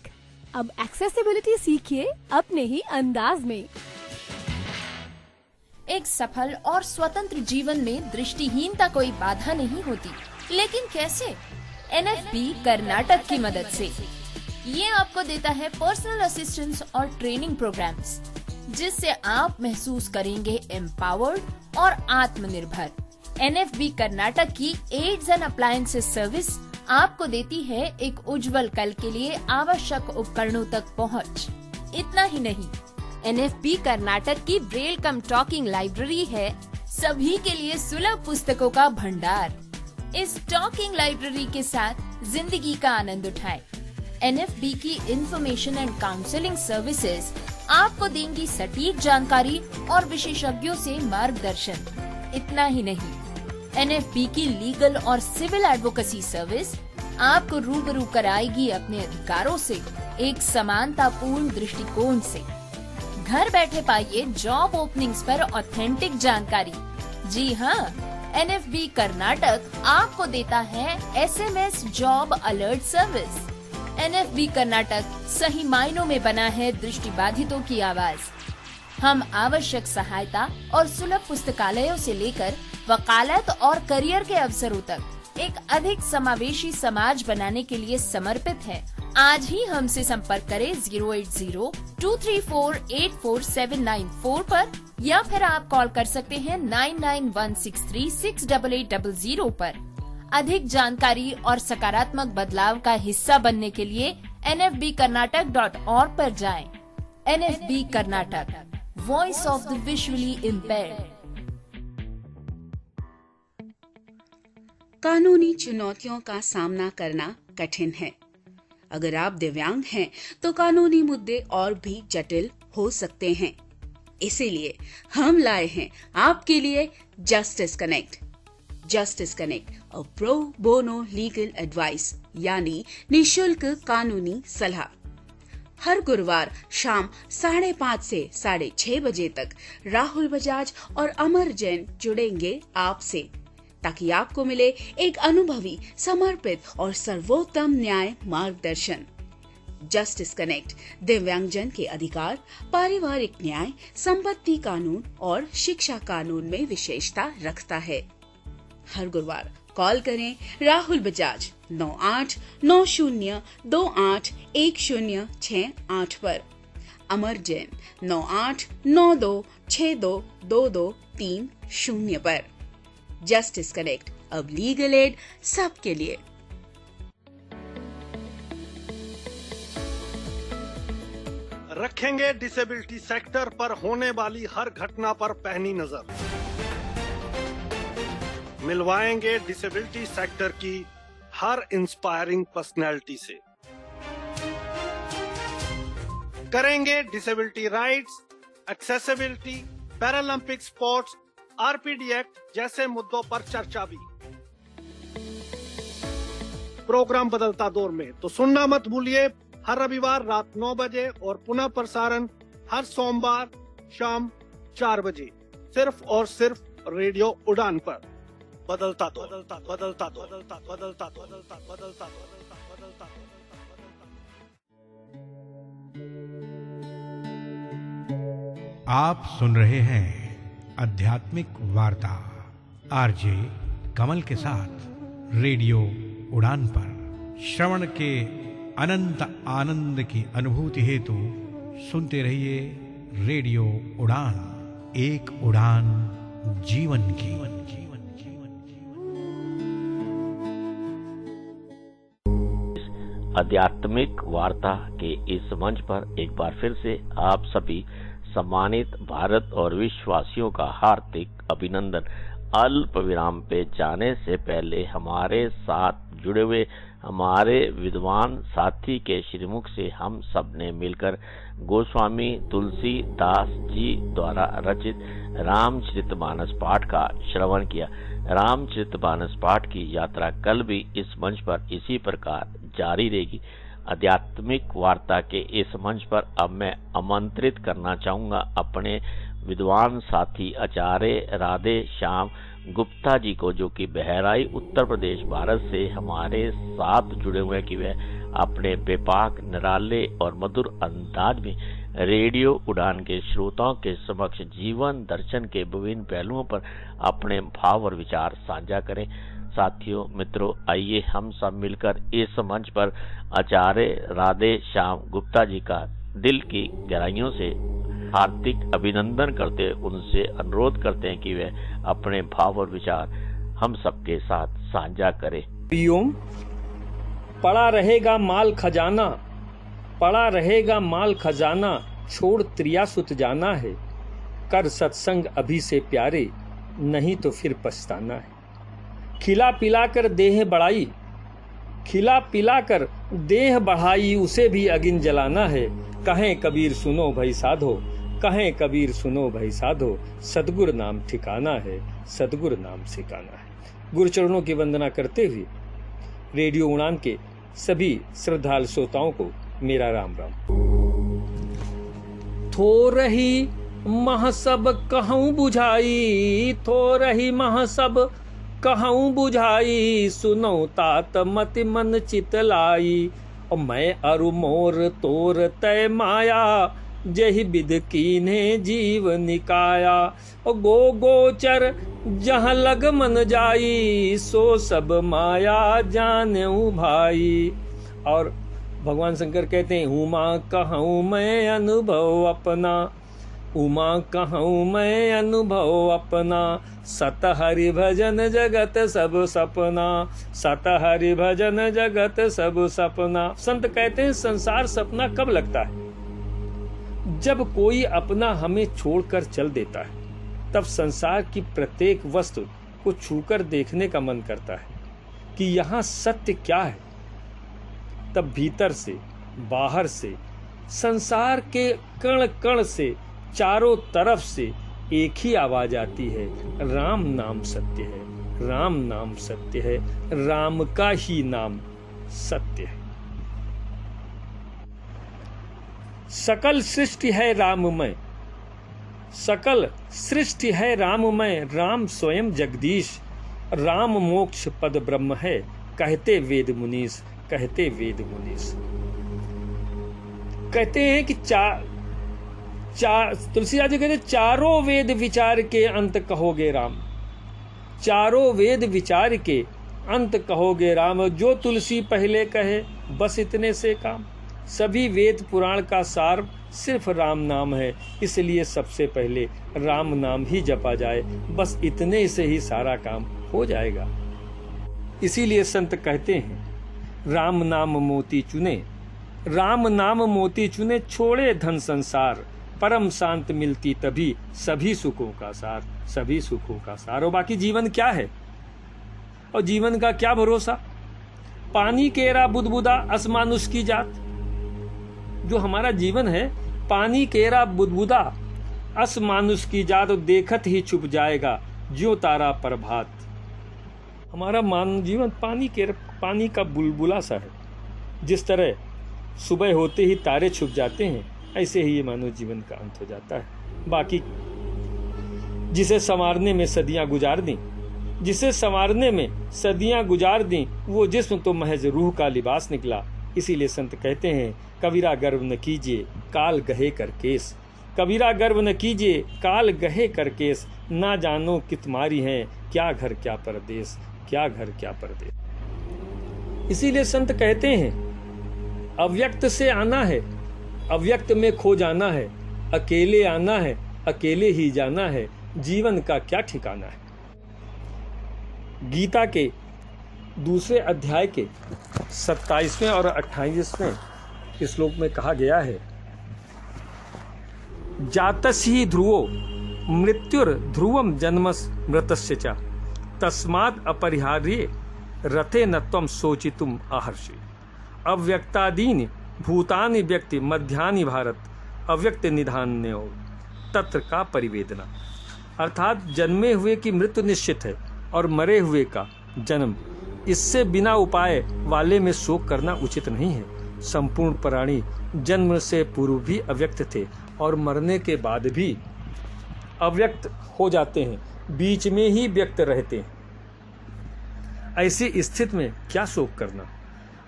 अब एक्सेसिबिलिटी सीखिए अपने ही अंदाज में। एक सफल और स्वतंत्र जीवन में दृष्टिहीनता कोई बाधा नहीं होती, लेकिन कैसे? NFB कर्नाटक की मदद से। ये आपको देता है पर्सनल असिस्टेंस और ट्रेनिंग प्रोग्राम्स, जिससे आप महसूस करेंगे एम्पावर्ड और आत्मनिर्भर। NFB कर्नाटक की एड्स एंड अप्लायंसेस सर्विस आपको देती है एक उज्जवल कल के लिए आवश्यक उपकरणों तक पहुंच। इतना ही नहीं, NFB कर्नाटक की ब्रेल कम टॉकिंग लाइब्रेरी है सभी के लिए सुलभ पुस्तकों का भंडार। इस टॉकिंग लाइब्रेरी के साथ जिंदगी का आनंद उठाएं। NFB की इंफॉर्मेशन एंड काउंसलिंग सर्विसेज आपको देंगी सटीक जानकारी और विशेषज्ञों से मार्गदर्शन। इतना ही नहीं, NFB की लीगल और सिविल एडवोकेसी सर्विस आपको रूबरू कराएगी अपने अधिकारों से एक समानतापूर्ण दृष्टिकोण से। घर बैठे पाइए जॉब ओपनिंग्स पर ऑथेंटिक जानकारी। जी हाँ, NFB कर्नाटक आपको देता है SMS job alert service. NFB Karnataka सही मायनों में बना है दृष्टिबाधितों की आवाज। हम आवश्यक सहायता और सुलभ पुस्तकालयों से लेकर वकालत और करियर के अवसरों तक एक अधिक समावेशी समाज बनाने के लिए समर्पित है। आज ही हमसे संपर्क करें 080-234-84794 पर या फिर आप कॉल कर सकते हैं 9916368800 पर। अधिक जानकारी और सकारात्मक बदलाव का हिस्सा बनने के लिए nfbkarnatak.org पर जाएं। NFB Karnataka, voice of the visually impaired. कानूनी चुनौतियों का सामना करना कठिन है। अगर आप दिव्यांग हैं तो कानूनी मुद्दे और भी जटिल हो सकते हैं। इसीलिए हम लाए हैं आपके लिए justice connect. Justice connect, a pro bono legal advice यानी निशुल्क कानूनी सलाह। हर गुरुवार शाम 5:30 से 6:30 बजे तक राहुल बजाज और अमर जैन जुड़ेंगे आपसे, ताकि आपको मिले एक अनुभवी, समर्पित और सर्वोत्तम न्याय मार्गदर्शन। जस्टिस कनेक्ट दिव्यांगजन के अधिकार, पारिवारिक न्याय, संपत्ति कानून और शिक्षा कानून में विशेषता रखता है। हर गुरुवार कॉल करें राहुल बजाज 9890281068 पर, अमर जैन 9892622230 पर। जस्टिस कनेक्ट, अब लीगल एड सबके लिए। रखेंगे डिसेबिलिटी सेक्टर पर होने वाली हर घटना पर पैनी नजर। मिलवाएंगे डिसेबिलिटी सेक्टर की हर इंस्पायरिंग पर्सनैलिटी से। करेंगे disability rights, accessibility, Paralympic sports, RPD act जैसे मुद्दों पर चर्चा भी। प्रोग्राम बदलता दौर में तो सुनना मत भूलिए, हर रविवार रात 9 बजे और पुनः प्रसारण हर सोमवार शाम 4 बजे, सिर्फ और सिर्फ रेडियो उड़ान पर। बदलता दौर, बदलता दौर, बदलता दौर, बदलता दौर, बदलता दौर, बदलता दौर, बदलता दौर, बदलता दौर। आप सुन रहे हैं आध्यात्मिक वार्ता आरजे कमल के साथ रेडियो उड़ान पर। श्रवण के अनंत आनंद की अनुभूति हेतु सुनते रहिए रेडियो उड़ान, एक उड़ान जीवन की। आध्यात्मिक वार्ता के इस मंच पर एक बार फिर से आप सभी सम्मानित भारत और विश्ववासियों का हार्दिक अभिनंदन। अल्प विराम पे जाने से पहले हमारे साथ जुड़े हुए हमारे विद्वान साथी के श्रीमुख से हम सब ने मिलकर गोस्वामी तुलसीदास जी द्वारा रचित रामचरितमानस पाठ का श्रवण किया। रामचरितमानस पाठ की यात्रा कल भी इस मंच पर इसी प्रकार जारी रहेगी। आध्यात्मिक वार्ता के इस मंच पर अब मैं आमंत्रित करना चाहूंगा अपने विद्वान साथी आचार्य राधे श्याम गुप्ता जी को, जो कि बहराई उत्तर प्रदेश भारत से हमारे साथ जुड़े हुए हैं कि वह अपने बेपाक, निराले और मधुर अंदाज में रेडियो उड़ान के श्रोताओं के समक्ष जीवन दर्शन के विभिन्न पहलुओं पर अपने भाव और विचार साझा करें। साथियों, मित्रों, आइए हम सब मिलकर इस मंच पर आचार्य राधे श्याम गुप्ता जी का दिल की गहराइयों से हार्दिक अभिनंदन करते उनसे अनुरोध करते हैं कि वे अपने भाव और विचार हम सबके साथ साझा करें। पड़ा रहेगा माल खजाना, पड़ा रहेगा माल खजाना, छोड़ त्रियासुत जाना है। कर सत्संग अभी से प्यारे, नहीं तो फिर पछताना है। खिला पिला कर देह बढ़ाई, खिला पिला कर देह बढ़ाई, उसे भी अगिन जलाना है। कहें कबीर सुनो भाई साधो, कहें कबीर सुनो भाई साधो, सतगुरु नाम ठिकाना है, सतगुरु नाम सिखाना है। गुरु चरणों की वंदना करते हुए रेडियो उड़ान के सभी श्रद्धालु श्रोताओं को मेरा राम राम। थोरही मह सब कहूँ बुझाई, थोरही मह सब कहूँ बुझाई, सुनो तात मति मन चित लाई। और मैं अरु मोर तोर तय माया, जहि विध कीन्हे जीव निकाया। और गोचर जहाँ लग मन जाई, सो सब माया जानेऊ भाई। और भगवान शंकर कहते हैं, उमा कहूँ मैं अनुभव अपना, उमा कहूँ मैं अनुभव अपना। सत हरि भजन जगत सब सपना, सत हरि भजन जगत सब सपना। संत कहते हैं संसार सपना कब लगता है? जब कोई अपना हमें छोड़कर चल देता है, तब संसार की प्रत्येक वस्तु को छूकर देखने का मन करता है कि यहाँ सत्य क्या है। तब भीतर से, बाहर से, संसार के कण कण से, चारों तरफ से एक ही आवाज आती है, राम नाम सत्य है, राम नाम सत्य है, राम का ही नाम सत्य है। सकल सृष्टि है राममय, सकल सृष्टि है राममय। राम स्वयं जगदीश, राम मोक्ष पद ब्रह्म है, कहते वेद मुनीस, कहते वेद मुनीस। कहते हैं कि तुलसीदास जी कहते, चारों वेद विचार के अंत कहोगे राम, चारों वेद विचार के अंत कहोगे राम। जो तुलसी पहले कहे बस इतने से काम। सभी वेद पुराण का सार सिर्फ राम नाम है, इसलिए सबसे पहले राम नाम ही जपा जाए, बस इतने से ही सारा काम हो जाएगा। इसीलिए संत कहते हैं, राम नाम मोती चुने, राम नाम मोती चुने, छोड़े धन संसार, परम शांत मिलती तभी सभी सुखों का सार, सभी सुखों का सार। और बाकी जीवन क्या है? और जीवन का क्या भरोसा? पानी केरा बुदबुदा असमानुष की जात। जो हमारा जीवन है, पानी केरा बुदबुदा असमानुष की जात, देखत ही छुप जाएगा ज्यों तारा प्रभात। हमारा मानव जीवन पानी का बुलबुला सा है। जिस तरह सुबह होते ही तारे छुप जाते हैं, ऐसे ही ये मानव जीवन का अंत हो जाता है। बाकी जिसे संवारने में सदियां गुजार दी, जिसे संवारने में सदियां गुजार दी, वो जिस्म तो महज रूह का लिबास निकला। इसीलिए संत कहते हैं, कबीरा गर्व न कीजिए काल गहे कर केस, कबीरा गर्व न कीजिए काल गहे कर केस। ना जानो कित मारी हैं, क्या घर क्या परदेश, क्या घर क्या परदेश। इसीलिए संत कहते हैं, अव्यक्त से आना है, अव्यक्त में खो जाना है, अकेले आना है, अकेले ही जाना है, जीवन का क्या ठिकाना है। गीता के दूसरे अध्याय के 27वें और 28वें श्लोक में कहा गया है, जातस्य ध्रुवो मृत्युर ध्रुवम जन्मस मृतस्य च, तस्मात् अपरिहार्ये रथे न त्वं शोचितुम आहर्षि। अव्यक्तादीनि भूतानि व्यक्ति मध्यानि भारत, अव्यक्त निधान्यो तत्र का परिवेदना। अर्थात जन्मे हुए की मृत्यु निश्चित है और मरे हुए का जन्म, इससे बिना उपाय वाले में शोक करना उचित नहीं है। संपूर्ण प्राणी जन्म से पूर्व भी अव्यक्त थे और मरने के बाद भी अव्यक्त हो जाते हैं, बीच में ही व्यक्त रहते हैं। ऐसी स्थिति में क्या शोक करना।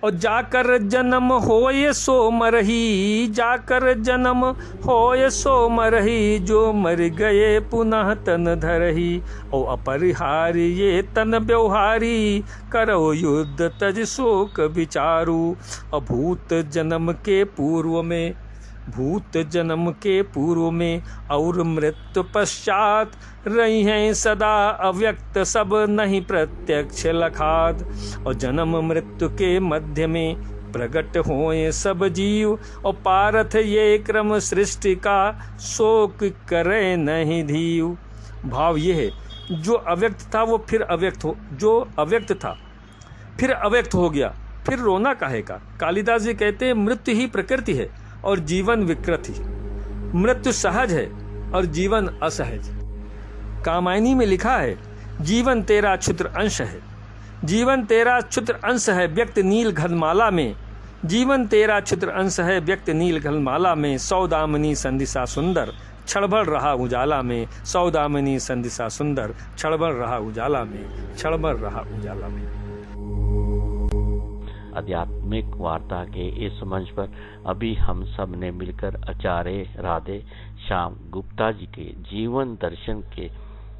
और जाकर जन्म होए सो मरही, जाकर जन्म होए सो मरही, जो मर गए पुनः तन धरही। और अपरिहार्य ये तन व्यवहारी, करो युद्ध तज शोक विचारू। अभूत जन्म के पूर्व में, भूत जन्म के पूर्व में और मृत्यु पश्चात, रही हैं सदा अव्यक्त सब नहीं प्रत्यक्ष लखात। और जन्म मृत्यु के मध्य में प्रकट होए सब जीव, और पारथ ये क्रम सृष्टि का शोक करे नहीं धीव। भाव ये है, जो अव्यक्त था वो फिर अव्यक्त हो, जो अव्यक्त था फिर अव्यक्त हो गया, फिर रोना काहे का। कालिदास जी कहते हैं, मृत्यु ही प्रकृति है और जीवन विकृति। मृत्यु सहज है और जीवन असहज। कामायनी में लिखा है, जीवन तेरा क्षुद्र अंश है, जीवन तेरा क्षुद्र अंश है व्यक्त नील घनमाला में। जीवन तेरा क्षुद्र अंश है व्यक्त नील घनमाला में। सौदामनी संदिशा सुंदर, क्षणभर रहा उजाला में, सौदामिनी संदिशा सुंदर, क्षणभर रहा उजाला में, क्षणभर रहा उजाला में। आध्यात्मिक वार्ता के इस मंच पर अभी हम सब ने मिलकर आचार्य राधे श्याम गुप्ता जी के जीवन दर्शन के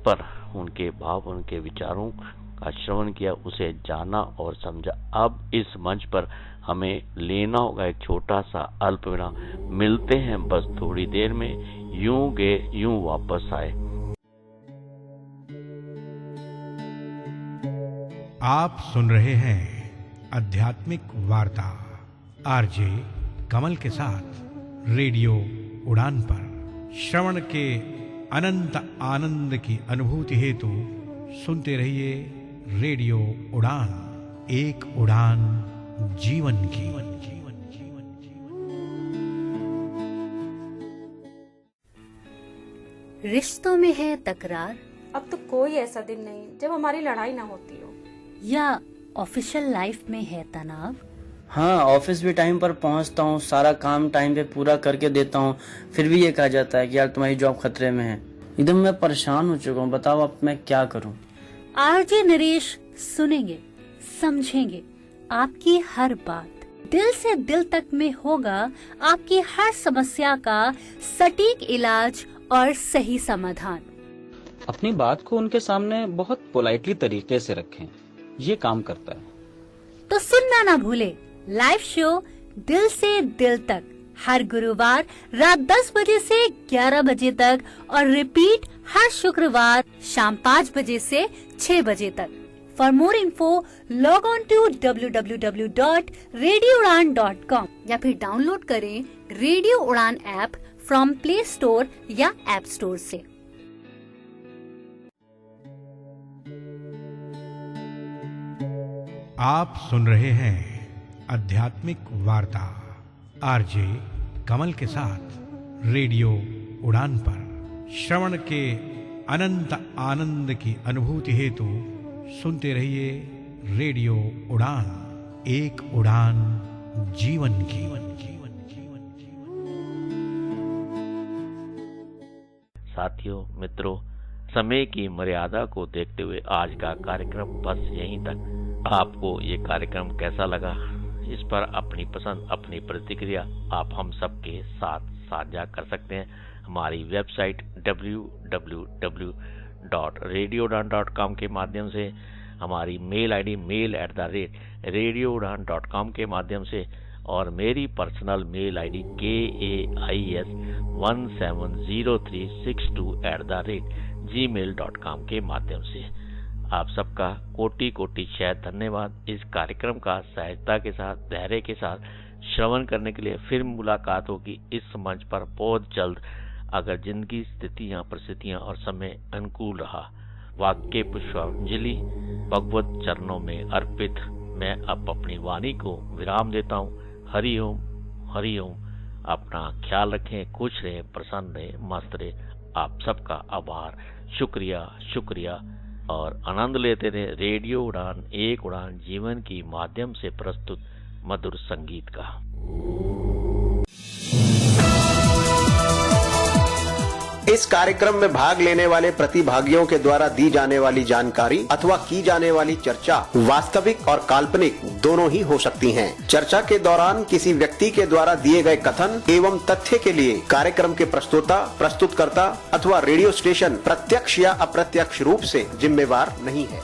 पर उनके भाव, उनके विचारों का श्रवण किया, उसे जाना और समझा। अब इस मंच पर हमें लेना होगा एक छोटा सा अल्प विराम। मिलते हैं बस थोड़ी देर में। यूं गए यूं वापस आए। आप सुन रहे हैं आध्यात्मिक वार्ता आरजे कमल के साथ रेडियो उड़ान पर। श्रवण के अनंत आनंद की अनुभूति हेतु सुनते रहिए रेडियो उड़ान, एक उड़ान जीवन की। रिश्तों में है तकरार, अब तो कोई ऐसा दिन नहीं जब हमारी लड़ाई ना होती हो। या ऑफिशियल लाइफ में है तनाव। हाँ, ऑफिस भी टाइम पर पहुंचता हूँ, सारा काम टाइम पे पूरा करके देता हूँ, फिर भी ये कहा जाता है कि यार तुम्हारी जॉब खतरे में है। एकदम मैं परेशान हो चुका हूँ, बताओ अब मैं क्या करूँ। आरजे नरेश सुनेंगे, समझेंगे आपकी हर बात, दिल से दिल तक में होगा आपकी हर समस्या का सटीक इलाज और सही समाधान। अपनी बात को उनके सामने बहुत पोलाइटली तरीके से रखें, ये काम करता है। तो सुनना ना भूले लाइव शो दिल से दिल तक हर गुरुवार रात 10 बजे से 11 बजे तक और रिपीट हर शुक्रवार शाम 5 बजे से 6 बजे तक। For more info log on to www.radioudan.com या फिर डाउनलोड करें radio Udaan app from Play Store या ऐप स्टोर से। आप सुन रहे हैं आध्यात्मिक वार्ता आरजे कमल के साथ रेडियो उड़ान पर। श्रवण के अनंत आनंद की अनुभूति हेतु सुनते रहिए रेडियो उड़ान, एक उड़ान जीवन की। साथियों, मित्रों, समय की मर्यादा को देखते हुए आज का कार्यक्रम बस यहीं तक। आपको ये कार्यक्रम कैसा लगा, इस पर अपनी पसंद, अपनी प्रतिक्रिया आप हम सबके साथ साझा कर सकते हैं। हमारी वेबसाइट www.radioudan.com के माध्यम से, हमारी मेल आईडी mail@radioudan.com के माध्यम से, और मेरी पर्सनल मेल आईडी KAIS170362@gmail.com के माध्यम से। आप सबका कोटि कोटि शायद धन्यवाद इस कार्यक्रम का सहजता के साथ, धैर्य के साथ श्रवण करने के लिए। फिर मुलाकात होगी इस मंच पर बहुत जल्द, अगर जिंदगी, स्थितियां, परिस्थितियां और समय अनुकूल रहा। वाक्य पुष्पांजलि भगवत चरणों में अर्पित मैं अब अपनी वाणी को विराम देता हूँ। हरि ओम, हरि ओम। अपना ख्याल रखें, खुश रहें, प्रसन्न रहें, मस्त रहें। आप सबका आभार, शुक्रिया, शुक्रिया, और आनंद लेते रहे रेडियो उड़ान, एक उड़ान जीवन की माध्यम से प्रस्तुत मधुर संगीत का। इस कार्यक्रम में भाग लेने वाले प्रतिभागियों के द्वारा दी जाने वाली जानकारी अथवा की जाने वाली चर्चा वास्तविक और काल्पनिक दोनों ही हो सकती हैं। चर्चा के दौरान किसी व्यक्ति के द्वारा दिए गए कथन एवं तथ्य के लिए कार्यक्रम के प्रस्तोता, प्रस्तुतकर्ता अथवा रेडियो स्टेशन प्रत्यक्ष या अप्रत्यक्ष रूप से जिम्मेवार नहीं है।